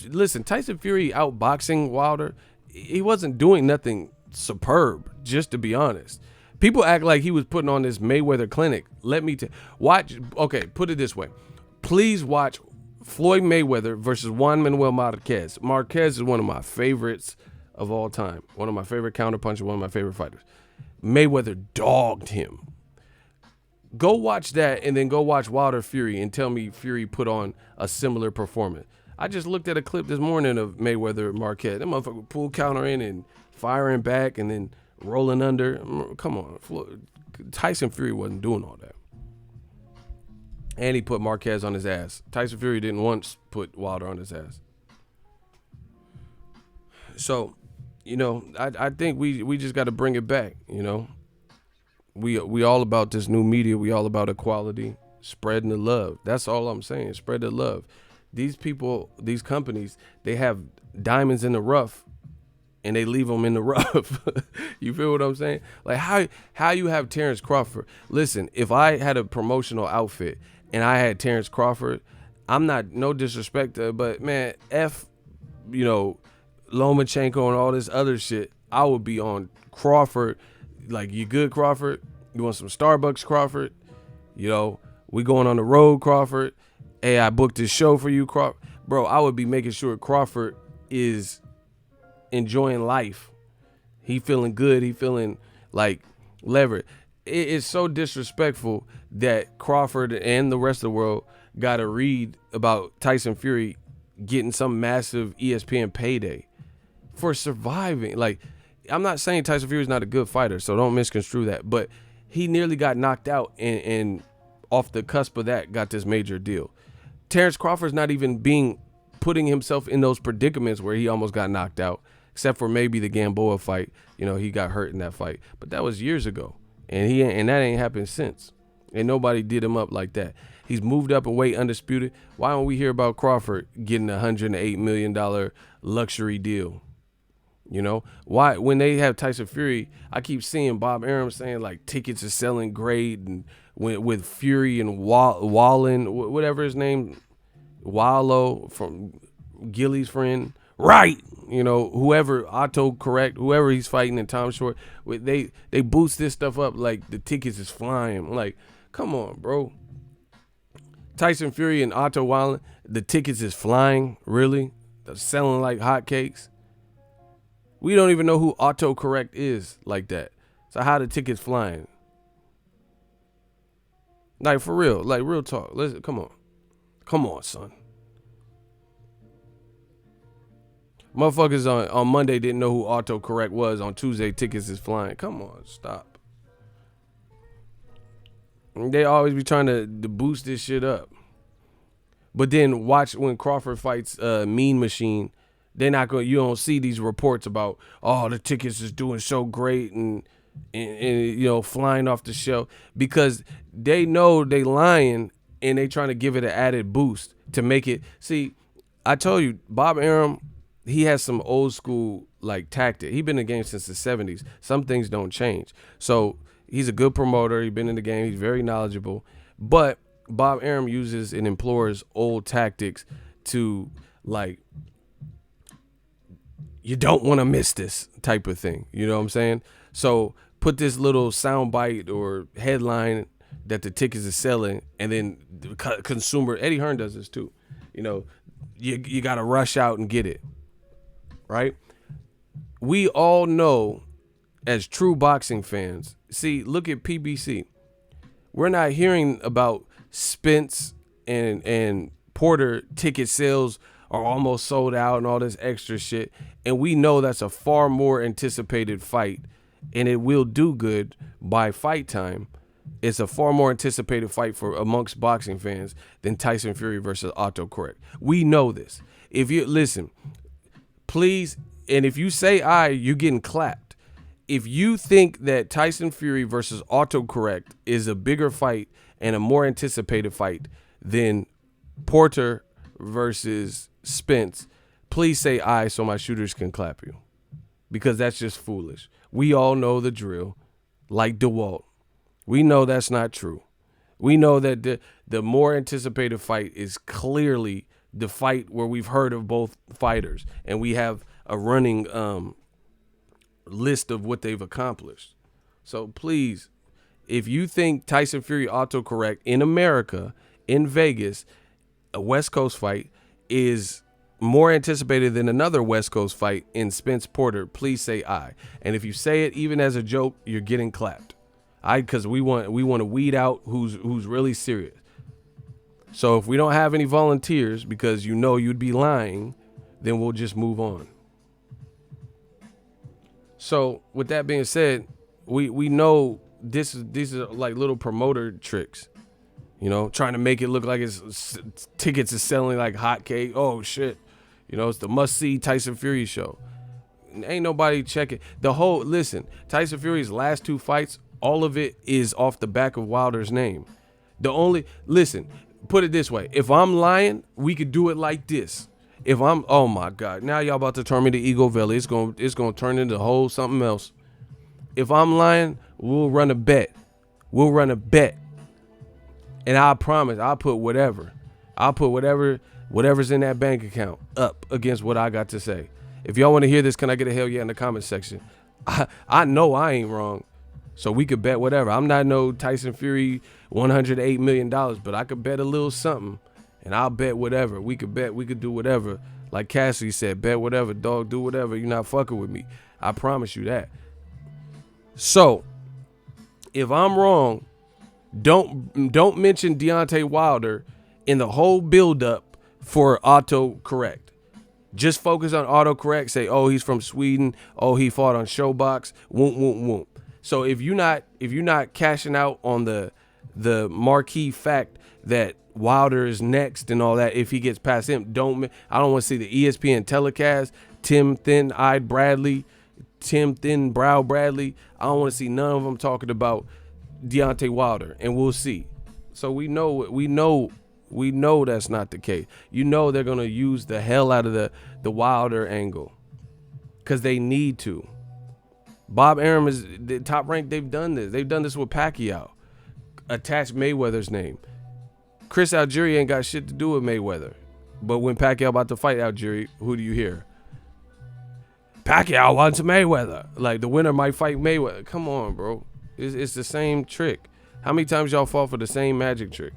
Listen, Tyson Fury outboxing Wilder, he wasn't doing nothing superb, just to be honest. People act like he was putting on this Mayweather clinic. Let me watch. Okay, put it this way. Please watch Floyd Mayweather versus Juan Manuel Marquez. Marquez is one of my favorites of all time. One of my favorite counterpunchers, one of my favorite fighters. Mayweather dogged him. Go watch that and then go watch Wilder Fury and tell me Fury put on a similar performance. I just looked at a clip this morning of Mayweather Marquez. That motherfucker pull counter in and firing back and then rolling under. Come on. Tyson Fury wasn't doing all that. And he put Marquez on his ass. Tyson Fury didn't once put Wilder on his ass. So, you know, I think we just got to bring it back, you know. We all about this new media. We all about equality, spreading the love. That's all I'm saying. Spread the love. These people, these companies, they have diamonds in the rough and they leave them in the rough. You feel what I'm saying? Like how you have Terrence Crawford. Listen, if I had a promotional outfit and I had Terrence Crawford, I'm not, no disrespect to, but man, you know, Lomachenko and all this other shit, I would be on Crawford. Like, you good, Crawford? You want some Starbucks, Crawford? You know, we going on the road, Crawford. Hey, I booked this show for you, Crawford. Bro, I would be making sure Crawford is enjoying life. He feeling good. He feeling like levered. It's so disrespectful that Crawford and the rest of the world got to read about Tyson Fury getting some massive ESPN payday for surviving. Like, I'm not saying Tyson Fury is not a good fighter, so don't misconstrue that. But he nearly got knocked out and off the cusp of that got this major deal. Terrence Crawford's not even putting himself in those predicaments where he almost got knocked out, except for maybe the Gamboa fight. You know, he got hurt in that fight. But that was years ago. And that ain't happened since. And nobody did him up like that. He's moved up a weight undisputed. Why don't we hear about Crawford getting a $108 million luxury deal? You know, why when they have Tyson Fury, I keep seeing Bob Arum saying like tickets are selling great, and with Fury and Wallen, whatever his name, Wallow from Gilly's friend, right? You know, whoever, Autocorrect, whoever he's fighting in Tom Short, they boost this stuff up like the tickets is flying. Like, come on, bro. Tyson Fury and Otto Wallen, the tickets is flying, really? They're selling like hotcakes. We don't even know who Autocorrect is like that. So how the tickets flying? Like, for real, like real talk. Listen, come on, son. Motherfuckers on Monday didn't know who Autocorrect was. On Tuesday, tickets is flying. Come on, stop. They always be trying to boost this shit up. But then watch when Crawford fights Mean Machine. They're not going. You don't see these reports about, oh, the tickets is doing so great and you know, flying off the shelf, because they know they lying and they trying to give it an added boost to make it. See, I told you, Bob Arum, he has some old school like tactic. He been in the game since the 70s. Some things don't change. So he's a good promoter. He's been in the game. He's very knowledgeable. But Bob Arum uses and implores old tactics to, like, you don't want to miss this type of thing. You know what I'm saying? So put this little soundbite or headline that the tickets are selling, and then the consumer, Eddie Hearn does this too. You know, you got to rush out and get it. Right? We all know, as true boxing fans, see, look at PBC. We're not hearing about Spence and Porter ticket sales are almost sold out and all this extra shit. And we know that's a far more anticipated fight, and it will do good by fight time. It's a far more anticipated fight for amongst boxing fans than Tyson Fury versus Autocorrect. We know this. If you listen, please, and if you say you're getting clapped. If you think that Tyson Fury versus Autocorrect is a bigger fight and a more anticipated fight than Porter versus Spence, please say so my shooters can clap you, because that's just foolish. We all know the drill, like DeWalt. We know that's not true. We know that the more anticipated fight is clearly the fight where we've heard of both fighters, and we have a running list of what they've accomplished. So please, if you think Tyson Fury autocorrect in America, in Vegas, a West Coast fight is more anticipated than another West Coast fight in Spence Porter, please say aye. And if you say it even as a joke, you're getting clapped. Because we want to weed out who's really serious. So if we don't have any volunteers because you know you'd be lying, then we'll just move on. So with that being said, we know these are like little promoter tricks, you know, trying to make it look like tickets is selling like hotcake. Oh shit, you know, it's the must-see Tyson Fury show. Ain't nobody checking listen, Tyson Fury's last 2 fights, all of it is off the back of Wilder's name. Put it this way, if I'm lying, we could do it like this. Oh my God, now y'all about to turn me to Ego Valley. It's gonna turn into whole something else. If I'm lying, we'll run a bet. And I promise I'll put whatever's in that bank account up against what I got to say. If y'all want to hear this, can I get a hell yeah in the comment section? I know I ain't wrong. So we could bet whatever. I'm not no Tyson Fury $108 million, but I could bet a little something, and I'll bet whatever. We could do whatever. Like Cassidy said, bet whatever, dog, do whatever. You're not fucking with me. I promise you that. So, if I'm wrong, don't mention Deontay Wilder in the whole build-up for autocorrect. Just focus on autocorrect. Say, oh, he's from Sweden. Oh, he fought on Showbox. Whoop. So if you're not cashing out on the marquee fact that Wilder is next and all that, if he gets past him, I don't want to see the ESPN telecast, Tim Thin-Browed Bradley. I don't want to see none of them talking about Deontay Wilder, and we'll see. So we know that's not the case. You know they're gonna use the hell out of the Wilder angle because they need to. Bob Arum is the Top Rank. They've done this. They've done this with Pacquiao. Attach Mayweather's name. Chris Algieri ain't got shit to do with Mayweather. But when Pacquiao about to fight Algieri, who do you hear? Pacquiao wants Mayweather. Like the winner might fight Mayweather. Come on, bro. It's the same trick. How many times y'all fall for the same magic trick?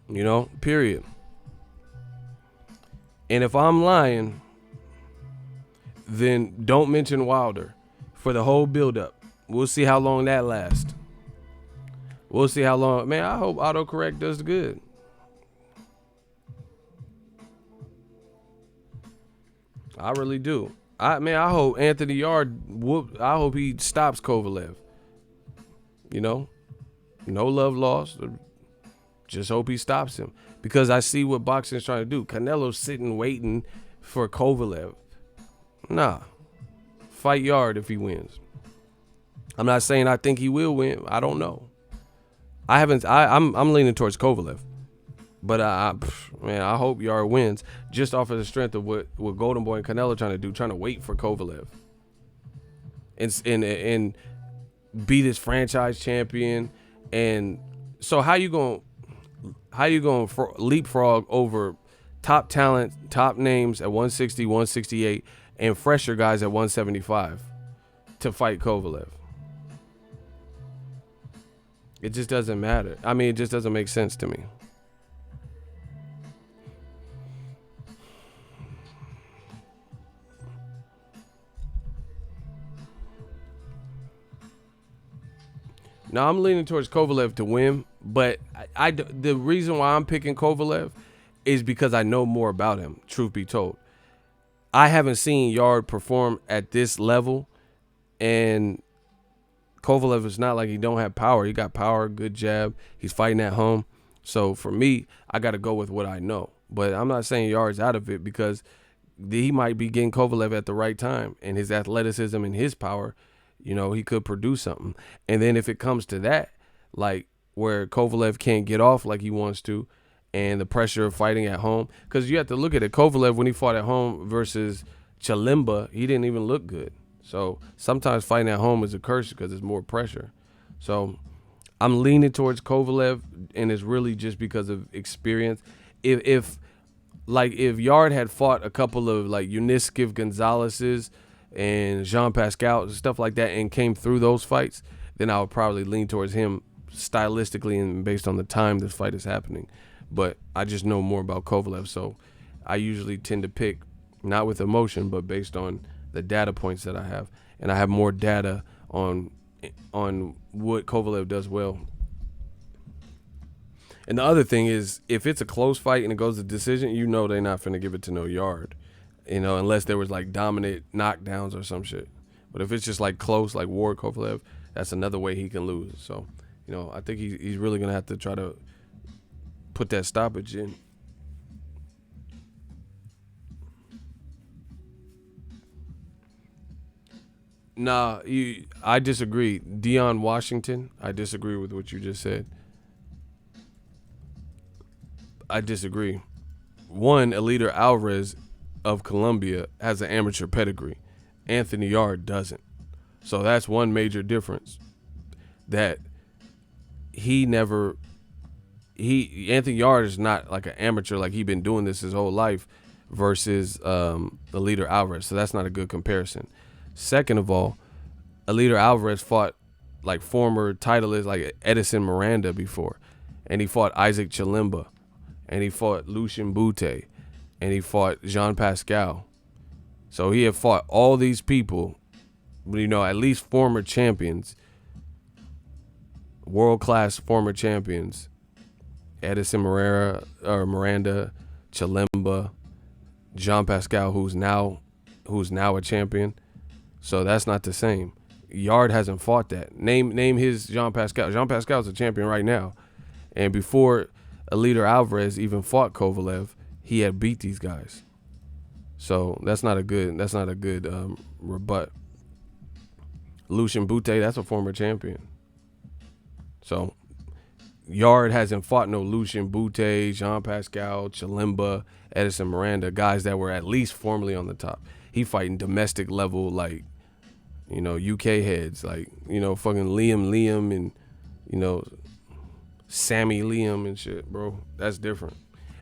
You know, period. And if I'm lying, then don't mention Wilder for the whole build-up. We'll see how long that lasts. We'll see how long. Man, I hope autocorrect does good. I really do. I hope Anthony Yard I hope he stops Kovalev. You know? No love lost. Just hope he stops him. Because I see what boxing's trying to do. Canelo's sitting waiting for Kovalev. Nah. Fight Yard if he wins. I'm not saying I think he will win. I don't know. I'm leaning towards Kovalev. But I hope Yard wins just off of the strength of what Golden Boy and Canelo trying to do, trying to wait for Kovalev. And be this franchise champion. And so how you going to leapfrog over top talent, top names at 160, 168 and fresher guys at 175 to fight Kovalev? It just doesn't matter. I mean, it just doesn't make sense to me. Now, I'm leaning towards Kovalev to win, but the reason why I'm picking Kovalev is because I know more about him, truth be told. I haven't seen Yard perform at this level, and Kovalev is not like he don't have power. He got power, good jab. He's fighting at home. So for me, I got to go with what I know. But I'm not saying Yard's out of it because he might be getting Kovalev at the right time, and his athleticism and his power, you know, he could produce something. And then if it comes to that, like where Kovalev can't get off like he wants to, and the pressure of fighting at home, because you have to look at it. Kovalev, when he fought at home versus Chilemba, he didn't even look good. So sometimes fighting at home is a curse because there's more pressure. So I'm leaning towards Kovalev, and it's really just because of experience. If Yard had fought a couple of like Uniskiv Gonzalez's, and Jean Pascal and stuff like that, and came through those fights, then I would probably lean towards him stylistically and based on the time this fight is happening. But I just know more about Kovalev, so I usually tend to pick not with emotion, but based on the data points that I have, and I have more data on what Kovalev does well. And the other thing is, if it's a close fight and it goes to decision, you know they're not finna give it to no Yard, you know, unless there was like dominant knockdowns or some shit. But if it's just like close, like Ward Kovalev, that's another way he can lose. So, you know, I think he's really gonna have to try to put that stoppage in. Nah, I disagree. Deion Washington, I disagree with what you just said. I disagree. One, Eliter Alvarez of Colombia has an amateur pedigree. Anthony Yard doesn't. So that's one major difference. That Anthony Yard is not like an amateur, like he been doing this his whole life, versus Eliter Alvarez. So that's not a good comparison. Second of all, Eliter Alvarez fought like former titleists like Edison Miranda before, and he fought Isaac Chilemba, and he fought Lucien Bute, and he fought Jean Pascal. So he had fought all these people, you know, at least former champions, world-class former champions. Edison Miranda, Chilemba, Jean Pascal, who's now a champion. So that's not the same. Yard hasn't fought that. Name his Jean Pascal. Jean Pascal's a champion right now. And before Eliter Alvarez even fought Kovalev, he had beat these guys. So that's not a good rebut. Lucien Bute, that's a former champion. So Yard hasn't fought no Lucien Bute, Jean Pascal, Chilemba, Edison Miranda, guys that were at least formerly on the top. He fighting domestic level, like, you know, UK heads, like, you know, fucking Liam and, you know, Sammy Liam and shit, bro. That's different.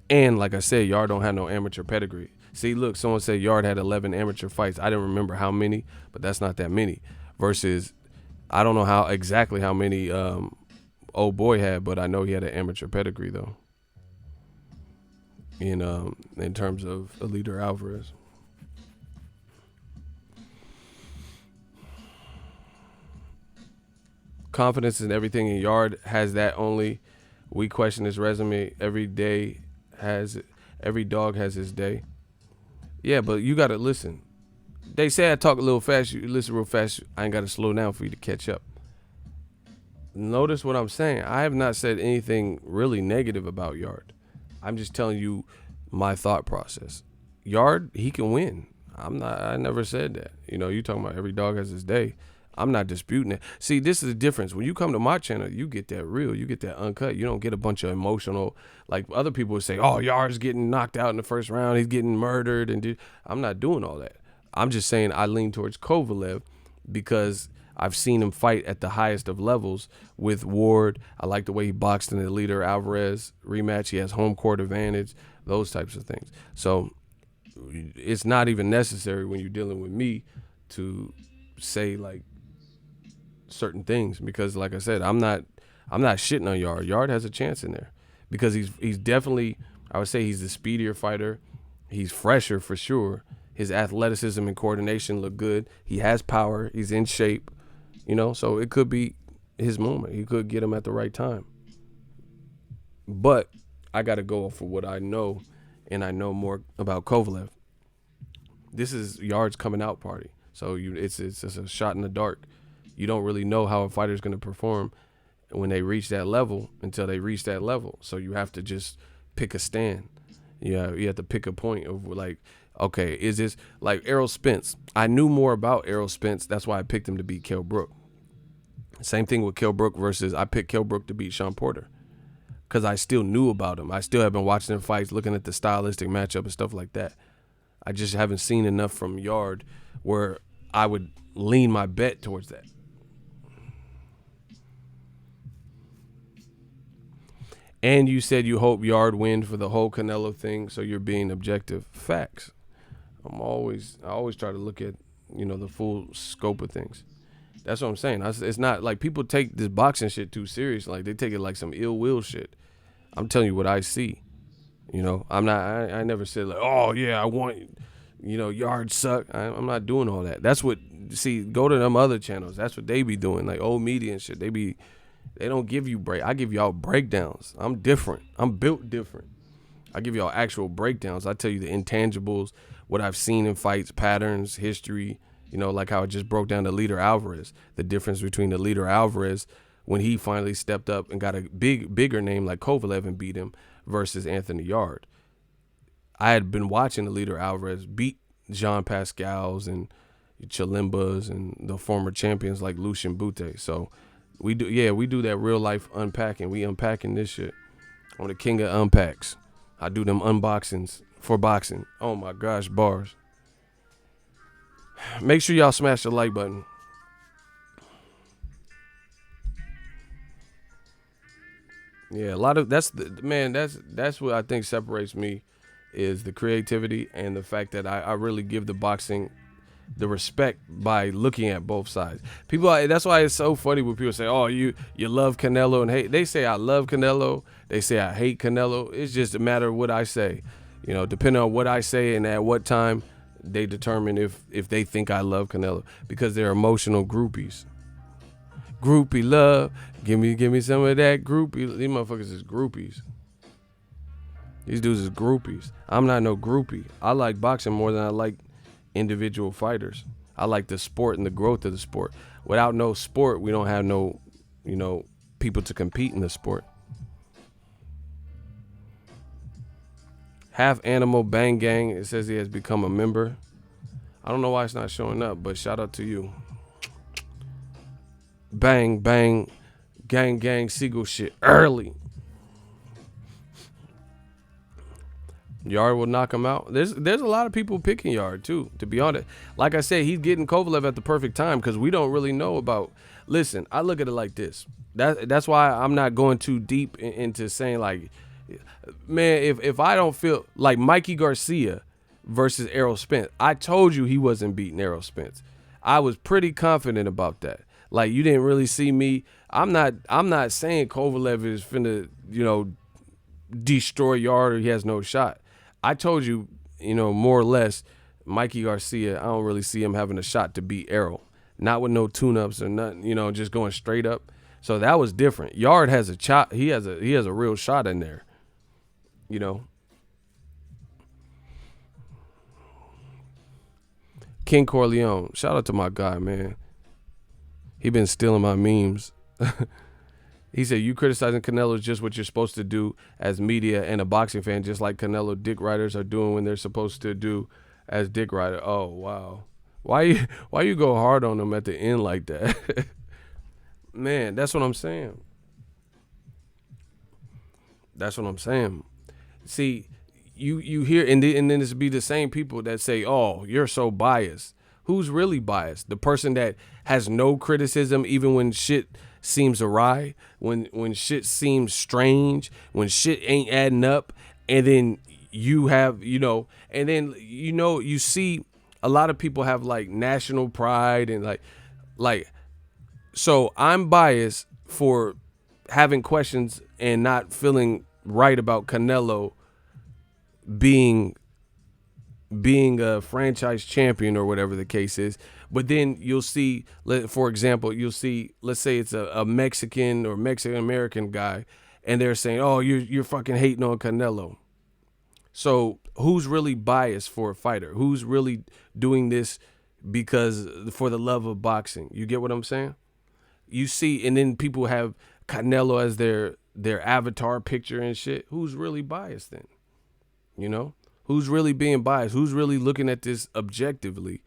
And like I said, Yard don't have no amateur pedigree. See, look, someone said Yard had 11 amateur fights. I didn't remember how many, but that's not that many. Versus, I don't know exactly how many old boy had, but I know he had an amateur pedigree though. In terms of Eliter Alvarez. Confidence in everything in Yard has that only. We question his resume. Every dog has his day. Yeah, but you gotta listen. They say I talk a little fast. You listen real fast. I ain't gotta slow down for you to catch up. Notice what I'm saying. I have not said anything really negative about Yard. I'm just telling you my thought process. Yard, he can win. I never said that. You know, you talking about every dog has his day. I'm not disputing it. See, this is the difference. When you come to my channel, you get that real. You get that uncut. You don't get a bunch of emotional, like other people would say, oh, Yard's getting knocked out in the first round. He's getting murdered. I'm not doing all that. I'm just saying I lean towards Kovalev because I've seen him fight at the highest of levels with Ward. I like the way he boxed in the Eliter Alvarez rematch. He has home court advantage, those types of things. So it's not even necessary when you're dealing with me to say like certain things, because like I said, I'm not shitting on Yard. Yard has a chance in there because he's definitely, I would say he's the speedier fighter. He's fresher for sure. His athleticism and coordination look good. He has power. He's in shape, you know, so it could be his moment. He could get him at the right time. But I got to go for what I know, and I know more about Kovalev. This is Yard's coming out party. So it's just a shot in the dark. You don't really know how a fighter's going to perform when they reach that level until they reach that level. So you have to just pick a stand. You have to pick a point of like, okay, is this like Errol Spence? I knew more about Errol Spence. That's why I picked him to beat Kell Brook. Same thing with Kell Brook versus I picked Kell Brook to beat Sean Porter because I still knew about him. I still have been watching their fights, looking at the stylistic matchup and stuff like that. I just haven't seen enough from Yard where I would lean my bet towards that. And you said you hope Yard win for the whole Canelo thing, so you're being objective. Facts. I always try to look at the full scope of things. That's what I'm saying. It's not like people take this boxing shit too serious. Like they take it like some ill will shit. I'm telling you what I see. I'm not. I never said like, oh yeah, I want, yards suck. I'm not doing all that. That's what. See, go to them other channels. That's what they be doing. Like old media and shit. They don't give you break. I give y'all breakdowns. I'm different. I'm built different. I give y'all actual breakdowns. I tell you the intangibles, what I've seen in fights, patterns, history. Like how I just broke down the Leader Alvarez, the difference between the Leader Alvarez when he finally stepped up and got a bigger name like Kovalev and beat him versus Anthony Yard. I had been watching the Leader Alvarez beat Jean Pascal's and Chilimbas and the former champions like Lucien Bute. So we do that real life unpacking. We unpacking this shit. I'm the king of unpacks. I do them unboxings for boxing. Oh my gosh, bars. Make sure y'all smash the like button. Yeah, a lot of that's what I think separates me is the creativity and the fact that I really give the boxing the respect by looking at both sides. That's why it's so funny when people say, "Oh, you love Canelo and hate." They say I love Canelo. They say I hate Canelo. It's just a matter of what I say. Depending on what I say and at what time, they determine if they think I love Canelo because they're emotional groupies. Groupie love, give me some of that groupie. These motherfuckers is groupies. These dudes is groupies. I'm not no groupie. I like boxing more than I like individual fighters. I like the sport and the growth of the sport. Without no sport, we don't have no, people to compete in the sport. Half Animal Bang Gang, it says he has become a member. I don't know why it's not showing up, but shout out to you. Bang, bang, gang, gang, Seagull shit early. Yard will knock him out. There's a lot of people picking Yard too, to be honest. Like I said, he's getting Kovalev at the perfect time because we don't really know about. Listen, I look at it like this. That's why I'm not going too deep into saying like, man, if I don't feel like Mikey Garcia versus Errol Spence, I told you he wasn't beating Errol Spence. I was pretty confident about that. Like you didn't really see me. I'm not saying Kovalev is finna, destroy Yard or he has no shot. I told you, more or less, Mikey Garcia, I don't really see him having a shot to beat Errol. Not with no tune-ups or nothing, just going straight up. So that was different. Yard has a shot. He has a real shot in there. King Corleone, shout out to my guy, man. He been stealing my memes. He said, you criticizing Canelo is just what you're supposed to do as media and a boxing fan, just like Canelo dick riders are doing when they're supposed to do as dick rider. Oh, wow. Why you go hard on them at the end like that? Man, that's what I'm saying. That's what I'm saying. See, you hear, and then it's be the same people that say, oh, you're so biased. Who's really biased? The person that has no criticism even when shit seems awry, when shit seems strange, when shit ain't adding up, and then you have, and then, you see a lot of people have like national pride and like, so I'm biased for having questions and not feeling right about Canelo being a franchise champion or whatever the case is. But then you'll see, for example, let's say it's a Mexican or Mexican-American guy, and they're saying, oh, you're fucking hating on Canelo. So who's really biased for a fighter? Who's really doing this because for the love of boxing? You get what I'm saying? You see, and then people have Canelo as their avatar picture and shit. Who's really biased then? Who's really being biased? Who's really looking at this objectively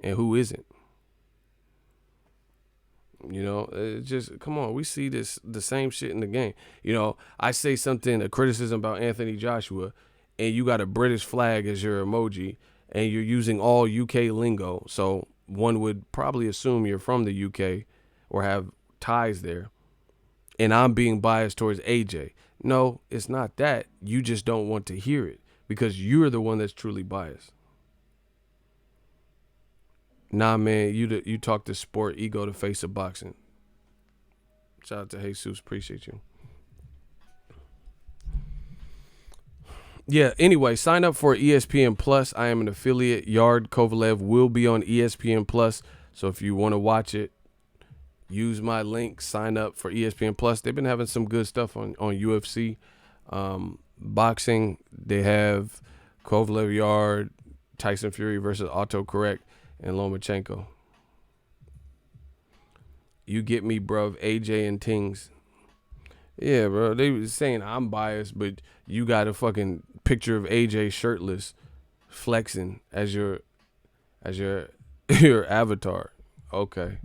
and who isn't? It's just, come on, we see the same shit in the game. I say something, a criticism about Anthony Joshua, and you got a British flag as your emoji, and you're using all UK lingo. So one would probably assume you're from the UK or have ties there. And I'm being biased towards AJ. No, it's not that. You just don't want to hear it because you're the one that's truly biased. Nah, man, you talk the sport, ego the face of boxing. Shout out to Jesus, appreciate you. Yeah, anyway, sign up for ESPN Plus. I am an affiliate. Yard Kovalev will be on ESPN Plus. So if you want to watch it, use my link, sign up for ESPN Plus. They've been having some good stuff on UFC. Boxing, they have Kovalev Yard, Tyson Fury versus Autocorrect, and Lomachenko. You get me, bruv. AJ and Tings. Yeah, bro. They was saying I'm biased, but you got a fucking picture of AJ shirtless, flexing as your your avatar. Okay.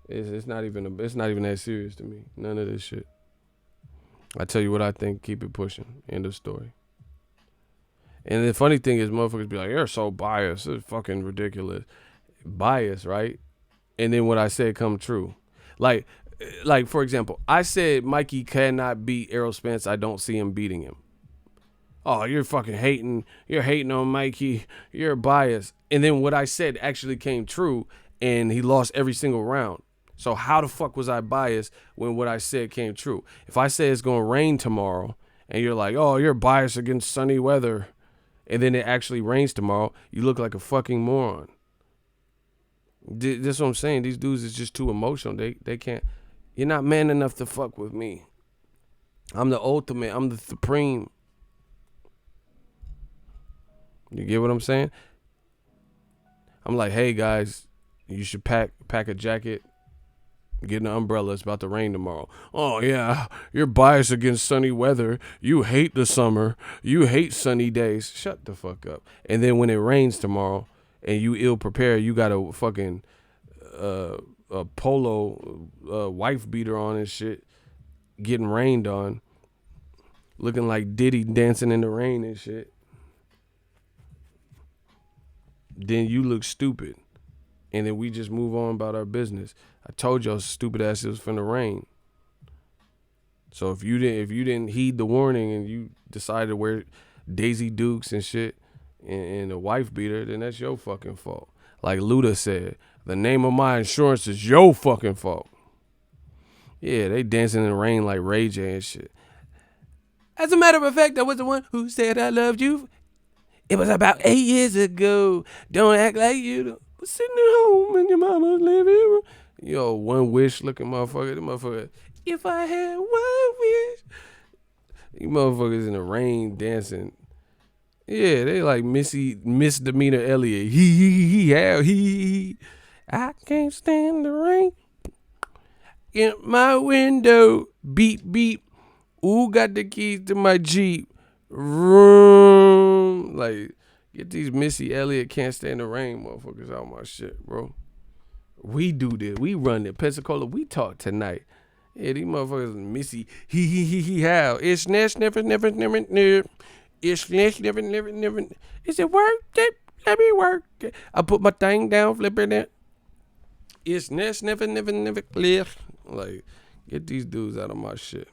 It's not even that serious to me. None of this shit. I tell you what I think. Keep it pushing. End of story. And the funny thing is, motherfuckers be like, "You're so biased. It's fucking ridiculous." Bias, right? And then what I said come true. Like for example, I said Mikey cannot beat Errol Spence. I don't see him beating him. Oh, you're fucking hating. You're hating on Mikey. You're biased. And then what I said actually came true, and he lost every single round. So how the fuck was I biased when what I said came true? If I say it's gonna rain tomorrow, and you're like, "Oh, you're biased against sunny weather," and then it actually rains tomorrow, you look like a fucking moron. That's what I'm saying. These dudes is just too emotional. They can't. You're not man enough to fuck with me. I'm the ultimate. I'm the supreme. You get what I'm saying? I'm like, hey guys, you should pack a jacket, get an umbrella. It's about to rain tomorrow. Oh yeah, you're biased against sunny weather. You hate the summer. You hate sunny days. Shut the fuck up. And then when it rains tomorrow and you ill prepared, you got a fucking a polo wife beater on and shit, getting rained on, looking like Diddy dancing in the rain and shit. Then you look stupid, and then we just move on about our business. I told y'all stupid ass it was finna rain. So if you didn't heed the warning and you decided to wear Daisy Dukes and shit and a wife beater, then that's your fucking fault. Like Luda said, the name of my insurance is your fucking fault. Yeah, they dancing in the rain like Ray J and shit. As a matter of fact, I was the one who said I loved you. It was about 8 years ago. Don't act like you was sitting at home in your mama's living room. Yo, one wish looking motherfucker. The motherfucker, if I had one wish. You motherfuckers in the rain dancing. Yeah, they like Misdemeanor Elliott. He. I can't stand the rain. In my window, beep, beep. Ooh, got the keys to my Jeep. Room. Like, get these Missy Elliott can't stand the rain motherfuckers out my shit, bro. We do this. We run it. Pensacola, we talk tonight. Yeah, these motherfuckers Missy. How. It's never. It's never. Is it worth it? Let me work it. I put my thing down, flipping it. It's never cliff. Like, get these dudes out of my shit.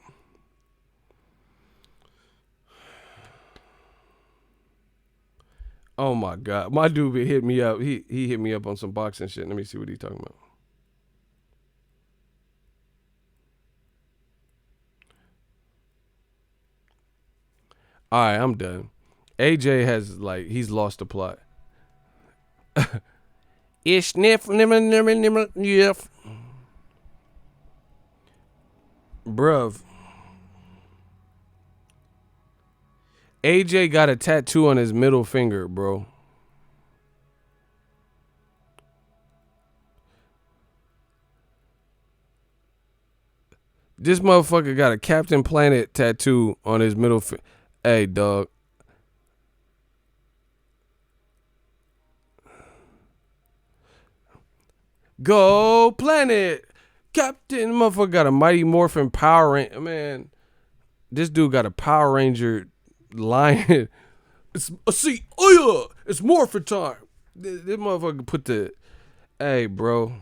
Oh my God. My dude hit me up. He hit me up on some boxing shit. Let me see what he's talking about. All right, I'm done. AJ has, like, he's lost the plot. It's never. Bruv. AJ got a tattoo on his middle finger, bro. This motherfucker got a Captain Planet tattoo on his middle finger. Hey, dog. Go Planet. Captain motherfucker got a Mighty Morphin Power Ranger. Man, this dude got a Power Ranger lion. It's morphin time. This motherfucker put the, hey, bro.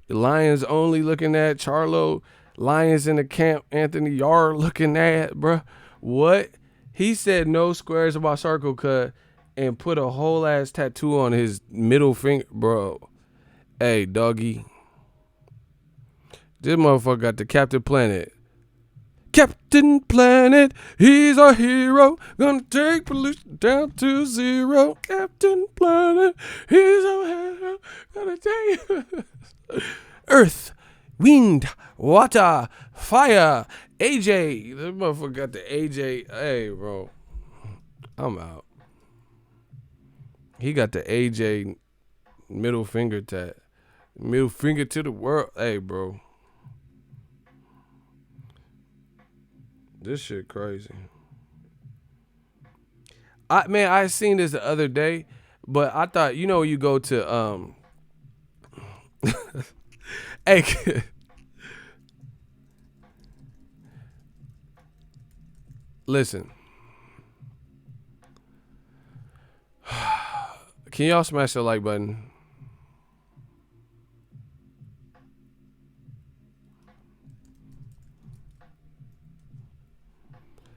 Lions only looking at Charlo. Lions in the camp. Anthony Yarr looking at, bro. What? He said no squares in my circle, cuz and put a whole ass tattoo on his middle finger, bro. Hey, doggy. This motherfucker got the Captain Planet. Captain Planet, he's our hero. Gonna take pollution down to zero. Captain Planet, he's our hero. Gonna take Earth, wind, water, fire. AJ. This motherfucker got the AJ. Hey, bro. I'm out. He got the AJ middle finger tat. Middle finger to the world. Hey, bro. This shit crazy. I seen this the other day, but I thought, you go to hey, listen. Can y'all smash the like button?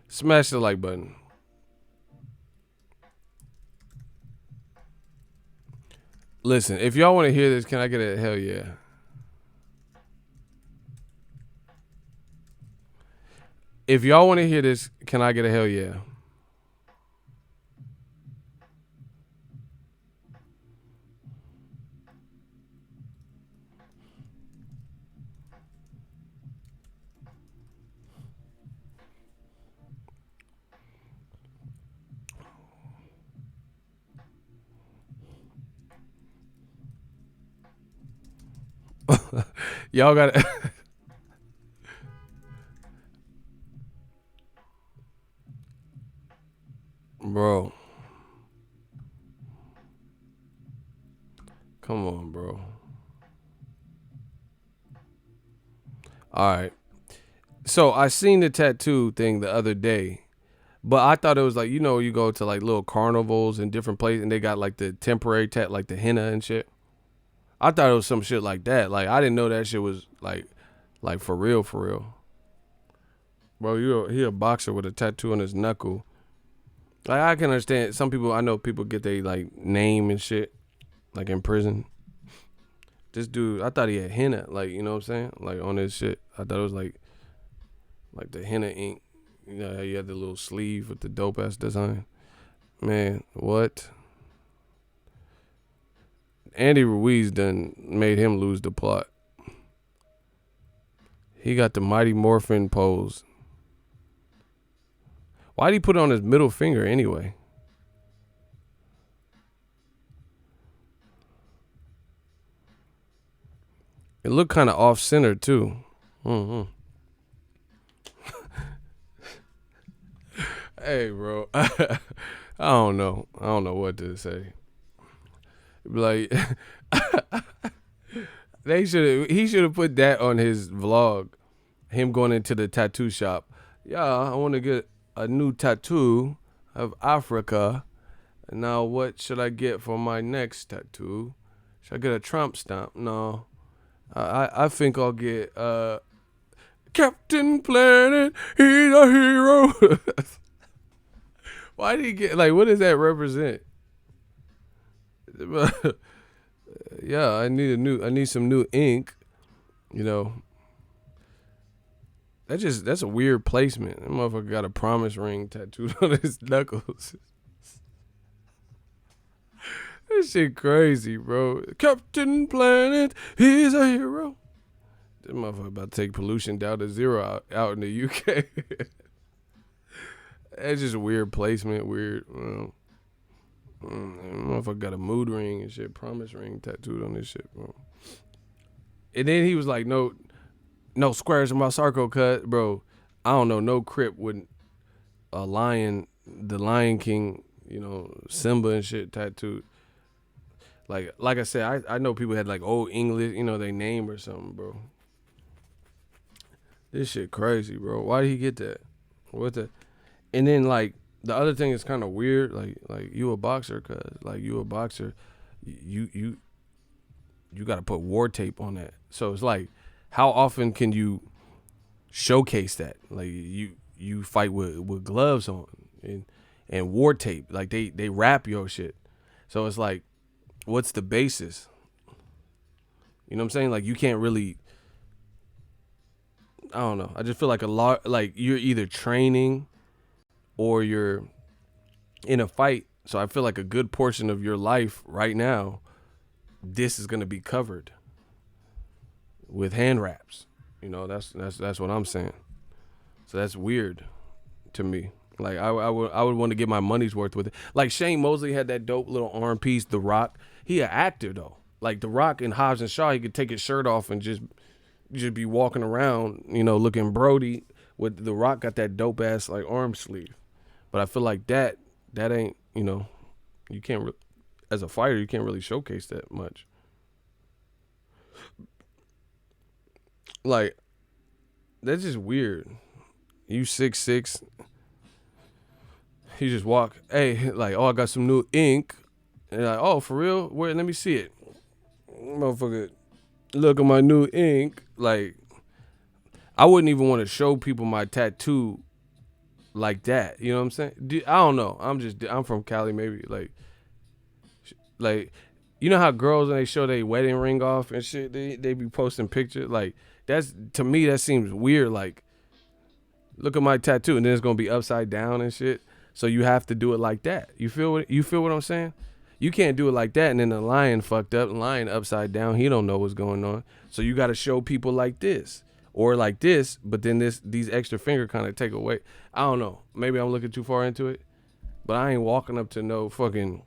Smash the like button. Listen, if y'all want to hear this, can I get a hell yeah? If y'all want to hear this, can I get a hell yeah? Y'all got it. Bro. Come on, bro. All right. So I seen the tattoo thing the other day, but I thought it was like, you go to like little carnivals and different places and they got like the temporary tat, like the henna and shit. I thought it was some shit like that. Like, I didn't know that shit was like for real, for real. Bro, he a boxer with a tattoo on his knuckle. Like, I can understand some people. I know people get their like name and shit, like in prison. This dude, I thought he had henna, like, you know what I'm saying, like on his shit. I thought it was like the henna ink. You know how you had the little sleeve with the dope ass design. Man, what? Andy Ruiz done made him lose the plot. He got the Mighty Morphin pose. Why'd he put it on his middle finger anyway? It looked kind of off-center too. Mm-hmm. Hey, bro. I don't know. I don't know what to say. Like, he should have put that on his vlog. Him going into the tattoo shop. Yeah, I want to get a new tattoo of Africa. And now what should I get for my next tattoo? Should I get a Trump stamp? No. I think I'll get Captain Planet, he's a hero. Why did he get, like, what does that represent? Yeah, I need some new ink, That's a weird placement. That motherfucker got a promise ring tattooed on his knuckles. This shit crazy, bro. Captain Planet, he's a hero. This motherfucker about to take pollution down to zero out in the UK. That's just a weird placement, weird. Motherfucker got a mood ring and shit, promise ring tattooed on this shit, bro. And then he was like, no squares in my circle cut, bro. I don't know, no Crip with a lion, the Lion King, Simba and shit tattooed. Like I said, I know people had like old English, they name or something, bro. This shit crazy, bro. Why did he get that? What the? And then like the other thing is kind of weird. Like you a boxer, cause like you a boxer, you got to put war tape on that. So it's like, how often can you showcase that? Like you fight with gloves on, and and war tape. Like they rap your shit. So it's like, what's the basis? You know what I'm saying? Like you can't really, I don't know. I just feel like a lot, like you're either training or you're in a fight. So I feel like a good portion of your life right now, this is going to be covered with hand wraps. You know, that's what I'm saying. So that's weird to me. Like I would want to get my money's worth with it. Like Shane Mosley had that dope little arm piece, The Rock. He an actor though. Like The Rock in Hobbs and Shaw, he could take his shirt off and just be walking around, you know, looking Brody. With The Rock got that dope ass like arm sleeve. But I feel like that ain't, you know, you can't as a fighter you can't really showcase that much. Like that's just weird. You 6'6", you just walk, hey, like, oh, I got some new ink. And like, oh, for real? Where? Let me see it. Motherfucker, look at my new ink. Like, I wouldn't even want to show people my tattoo like that. You know what I'm saying? I don't know. I'm from Cali, maybe. Like, you know how girls, when they show their wedding ring off and shit, they be posting pictures? Like, that's, to me, that seems weird. Like, look at my tattoo, and then it's going to be upside down and shit. So you have to do it like that. You feel what I'm saying? You can't do it like that, and then the lion fucked up, lion upside down. He don't know what's going on. So you got to show people like this or like this, but then these extra finger kind of take away. I don't know. Maybe I'm looking too far into it, but I ain't walking up to no fucking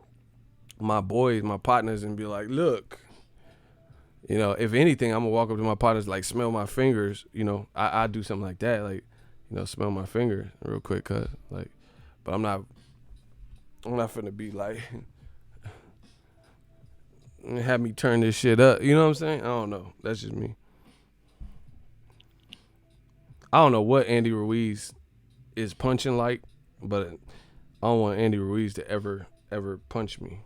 my boys, my partners, and be like, look. You know, if anything, I'm gonna walk up to my partners, like smell my fingers. You know, I do something like that, like, you know, smell my fingers real quick, cuz like. But I'm not finna be like, have me turn this shit up. You know what I'm saying? I don't know. That's just me. I don't know what Andy Ruiz is punching like, but I don't want Andy Ruiz to ever punch me.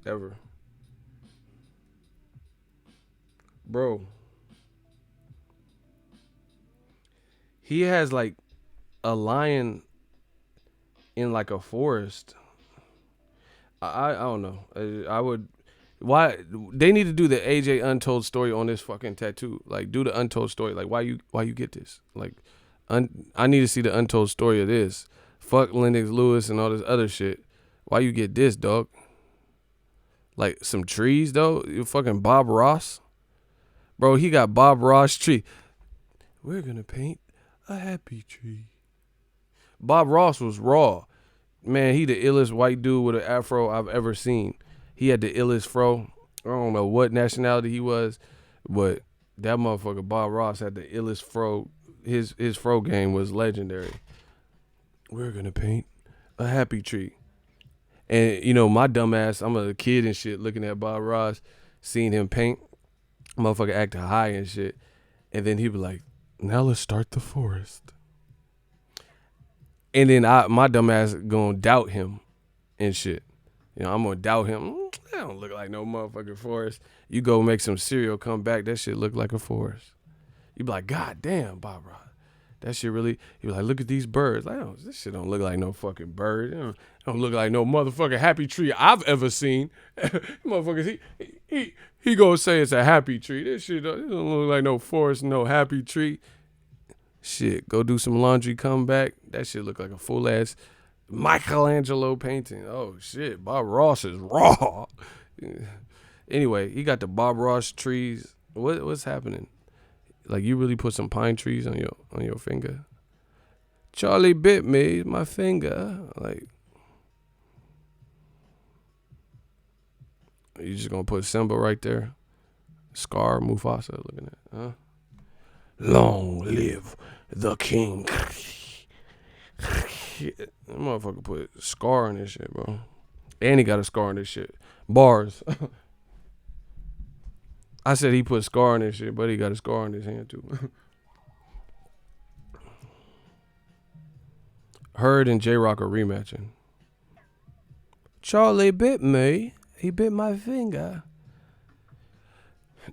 Ever. Bro. He has like a lion in like a forest. I don't know. I would. Why they need to do the AJ Untold story on this fucking tattoo? Like, do the untold story. Like, why you get this? Like, I need to see the untold story of this. Fuck Lennox Lewis and all this other shit. Why you get this, dog? Like some trees though. You fucking Bob Ross, bro. He got Bob Ross tree. We're gonna paint a happy tree. Bob Ross was raw. Man, he the illest white dude with an afro I've ever seen. He had the illest fro. I don't know what nationality he was, but that motherfucker Bob Ross had the illest fro. His fro game was legendary. We're gonna paint a happy tree. And you know, my dumb ass, I'm a kid and shit looking at Bob Ross, seeing him paint, motherfucker acting high and shit. And then he'd be like, now let's start the forest. And then my dumb ass gonna doubt him and shit. You know, I'm gonna doubt him. That don't look like no motherfucking forest. You go make some cereal, come back, that shit look like a forest. You be like, God damn, Bob Ross. That shit really, you be like, look at these birds. Like, oh, this shit don't look like no fucking bird. It don't look like no motherfucking happy tree I've ever seen. Motherfuckers, he gonna say it's a happy tree. This shit don't look like no forest, no happy tree. Shit, go do some laundry, come back. That shit look like a full ass Michelangelo painting. Oh shit, Bob Ross is raw. Anyway, he got the Bob Ross trees. What's happening? Like, you really put some pine trees on your finger? Charlie bit me, my finger. Like, you just gonna put Simba right there? Scar, Mufasa, looking at, huh? Long live the king. That motherfucker put Scar on this shit, bro. And he got a scar on this shit. Bars. I said he put Scar on this shit, but he got a scar on his hand too. Hurd and J-Rock are rematching. Charlie bit me. He bit my finger.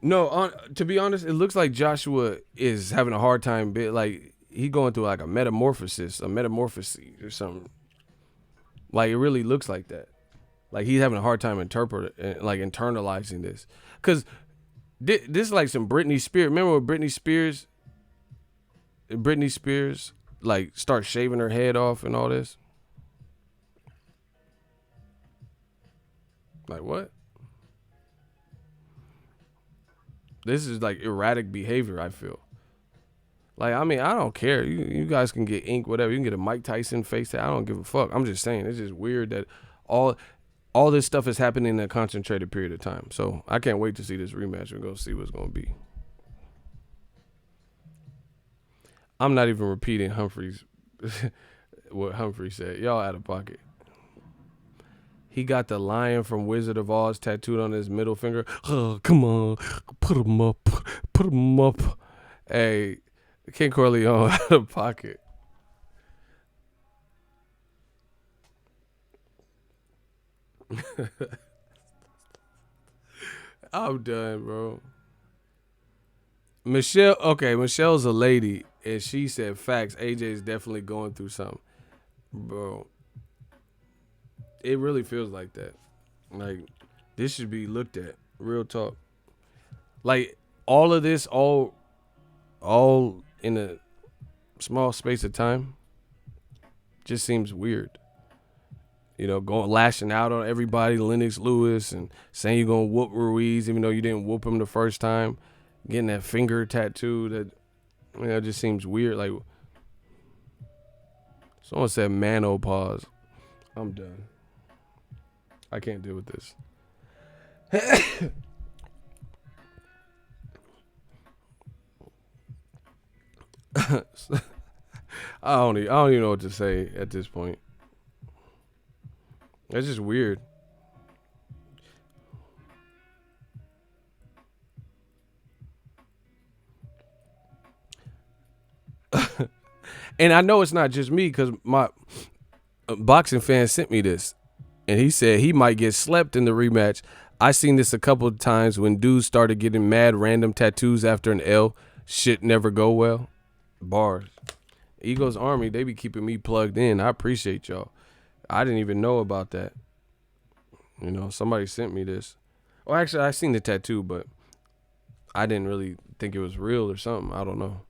No, to be honest, it looks like Joshua is having a hard time. Like, he going through like a metamorphosis or something. Like, it really looks like that. Like, he's having a hard time internalizing this. Because this is like some Britney Spears. Remember when Britney Spears, like, starts shaving her head off and all this? Like, what? This is, like, erratic behavior, I feel. Like, I mean, I don't care. You guys can get ink, whatever. You can get a Mike Tyson face. I don't give a fuck. I'm just saying. It's just weird that all this stuff is happening in a concentrated period of time. So I can't wait to see this rematch and go see what's going to be. I'm not even repeating what Humphrey said. Y'all out of pocket. He got the lion from Wizard of Oz tattooed on his middle finger. Oh, come on. Put him up. Put him up. Hey, King Corleone out of pocket. I'm done, bro. Michelle's a lady, and she said facts. AJ is definitely going through something. Bro, it really feels like that. Like, this should be looked at. Real talk. Like, all of this, all in a small space of time, just seems weird. You know, lashing out on everybody, Lennox Lewis, and saying you're going to whoop Ruiz, even though you didn't whoop him the first time. Getting that finger tattoo, that, you know, just seems weird. Like, someone said menopause. I'm done. I can't deal with this. I don't even know what to say at this point. It's just weird. And I know it's not just me, because my boxing fan sent me this, and he said he might get slept in the rematch. I seen this a couple of times when dudes started getting mad random tattoos after an L. Shit never go well. Bars. Eagles Army, they be keeping me plugged in. I appreciate y'all. I didn't even know about that. You know, somebody sent me this. Well, actually, I seen the tattoo, but I didn't really think it was real or something. I don't know.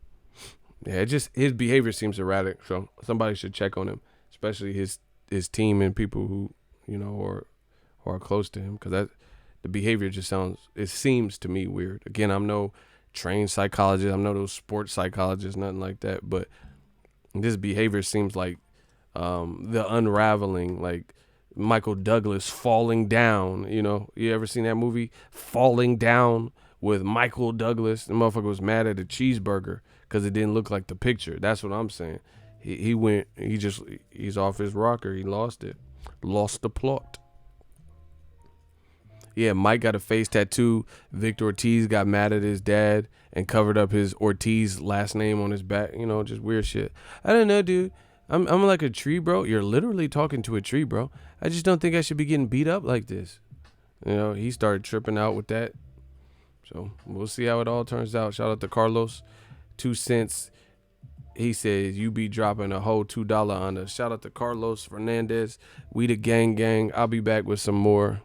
Yeah, his behavior seems erratic, so somebody should check on him, especially his team and people who, you know, are close to him, because the behavior seems to me weird. Again, I'm no trained psychologist. I'm no sports psychologist, nothing like that, but this behavior seems like the unraveling, like Michael Douglas falling down. You know, you ever seen that movie, Falling Down, with Michael Douglas? The motherfucker was mad at a cheeseburger because it didn't look like the picture. That's what I'm saying. He's off his rocker. He lost the plot. Yeah, Mike got a face tattoo. Victor Ortiz got mad at his dad and covered up his Ortiz last name on his back. You know, just weird shit. I don't know, dude. I'm like a tree, bro. You're literally talking to a tree, bro. I just don't think I should be getting beat up like this. You know, he started tripping out with that. So we'll see how it all turns out. Shout out to Carlos. 2 cents. He says, you be dropping a whole $2 on us. Shout out to Carlos Fernandez. We the gang. I'll be back with some more.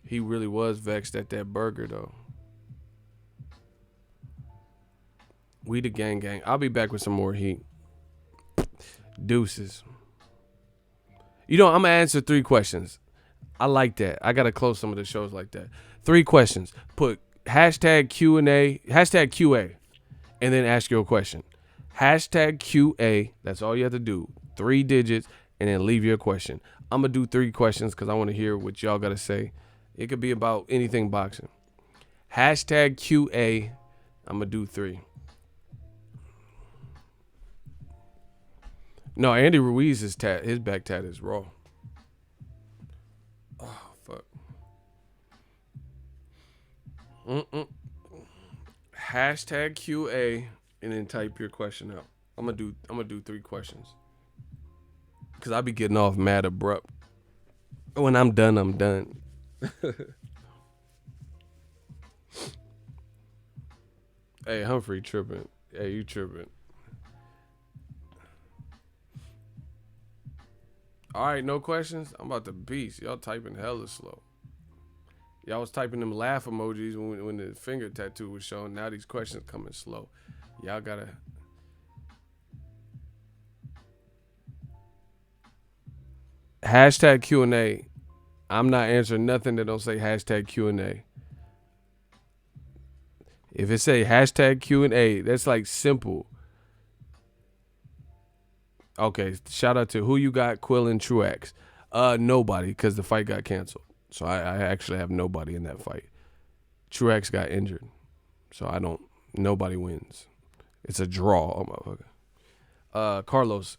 He really was vexed at that burger, though. We the gang. I'll be back with some more heat. Deuces. You know, I'm going to answer 3 questions. I like that. I got to close some of the shows like that. 3 questions. Put hashtag Q&A, hashtag QA, and then ask your question. Hashtag QA. That's all you have to do. 3 digits, and then leave your question. I'm going to do 3 questions because I want to hear what y'all got to say. It could be about anything boxing. Hashtag QA. I'm going to do 3. No, Andy Ruiz's his back tat is raw. Oh, fuck. Hashtag QA, and then type your question out. I'm gonna do 3 questions. Cause I be getting off mad abrupt. When I'm done, I'm done. Hey, Humphrey tripping. Hey, you tripping. All right, no questions. I'm about to beast. Y'all typing hella slow. Y'all was typing them laugh emojis when the finger tattoo was shown. Now these questions coming slow. Y'all gotta. Hashtag Q&A. I'm not answering nothing that don't say hashtag Q&A. If it say hashtag Q&A, that's like simple. Okay, shout out to who you got, Quill and Truex. Nobody, because the fight got canceled. So I actually have nobody in that fight. Truex got injured. So nobody wins. It's a draw, oh motherfucker. Carlos,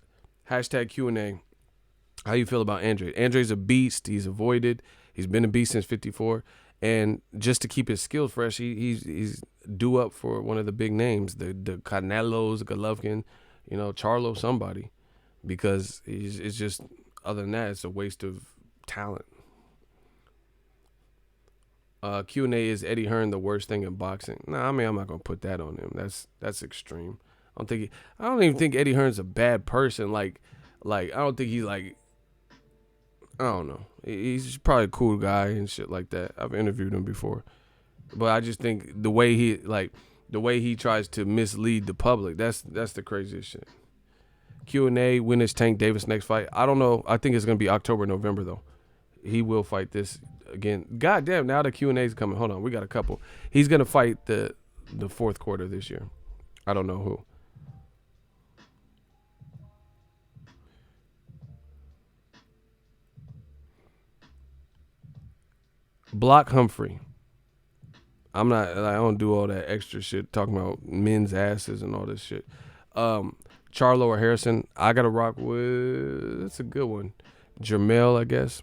hashtag Q&A. How you feel about Andre? Andre's a beast. He's avoided. He's been a beast since 54. And just to keep his skills fresh, he's due up for one of the big names, the Canelos, Golovkin, Charlo, somebody. Because it's just, other than that, it's a waste of talent. Q&A, is Eddie Hearn the worst thing in boxing? Nah, I mean, I'm not gonna put that on him. That's extreme. I don't even think Eddie Hearn's a bad person. Like I don't think he's like, I don't know. He's probably a cool guy and shit like that. I've interviewed him before, but I just think the way he tries to mislead the public, that's the craziest shit. Q&A, when is Tank Davis next fight? I don't know. I think it's gonna be October, November though. He will fight this again. God damn, now the Q&A is coming. Hold on, we got a couple. He's gonna fight the fourth quarter this year. I don't know who. Block Humphrey. I don't do all that extra shit talking about men's asses and all this shit. Charlo or Harrison, I gotta rock with, that's a good one. Jermell, I guess.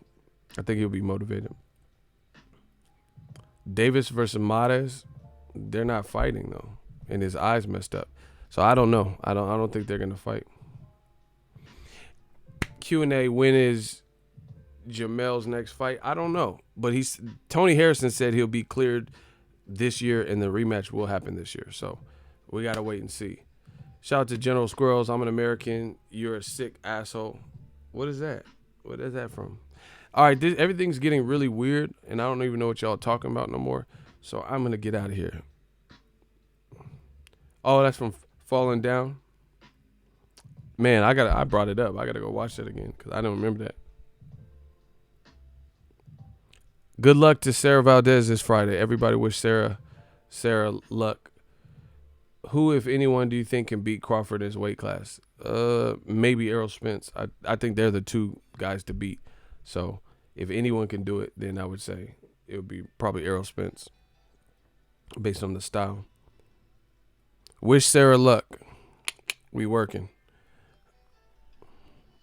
I think he'll be motivated. Davis versus Mares, they're not fighting though, and his eyes messed up. So I don't know. I don't think they're gonna fight. Q&A, when is Jamel's next fight? I don't know, but Tony Harrison said he'll be cleared this year, and the rematch will happen this year. So we gotta wait and see. Shout out to General Squirrels. I'm an American. You're a sick asshole. What is that? What is that from? All right, everything's getting really weird, and I don't even know what y'all talking about no more. So I'm gonna get out of here. Oh, that's from Falling Down. Man, I brought it up. I gotta go watch that again because I don't remember that. Good luck to Sarah Valdez this Friday. Everybody wish Sarah luck. Who, if anyone, do you think can beat Crawford in his weight class? Maybe Errol Spence. I think they're the two guys to beat. So if anyone can do it, then I would say it would be probably Errol Spence based on the style. Wish Sarah luck. We working.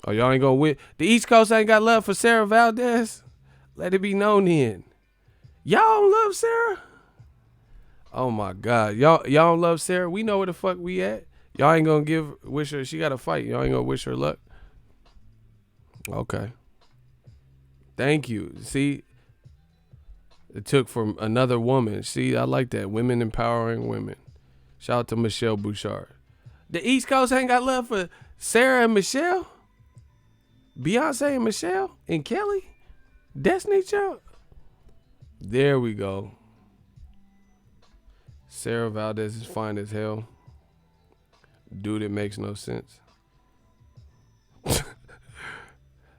Oh, y'all ain't gonna win. The East Coast ain't got love for Sarah Valdez. Let it be known then. Y'all don't love Sarah? Oh my God. Y'all don't love Sarah? We know where the fuck we at. Y'all ain't gonna wish her, she gotta fight. Y'all ain't gonna wish her luck. Okay. Thank you. See, it took from another woman. See, I like that. Women empowering women. Shout out to Michelle Bouchard. The East Coast ain't got love for Sarah and Michelle? Beyonce and Michelle and Kelly? Destiny Child? There we go. Sarah Valdez is fine as hell. Dude, it makes no sense.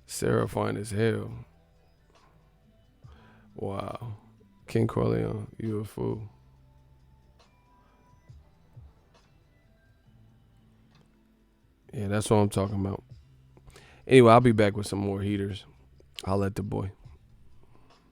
Sarah fine as hell. Wow. King Corleone, you a fool. Yeah, that's what I'm talking about. Anyway, I'll be back with some more heaters. I'll let the boy.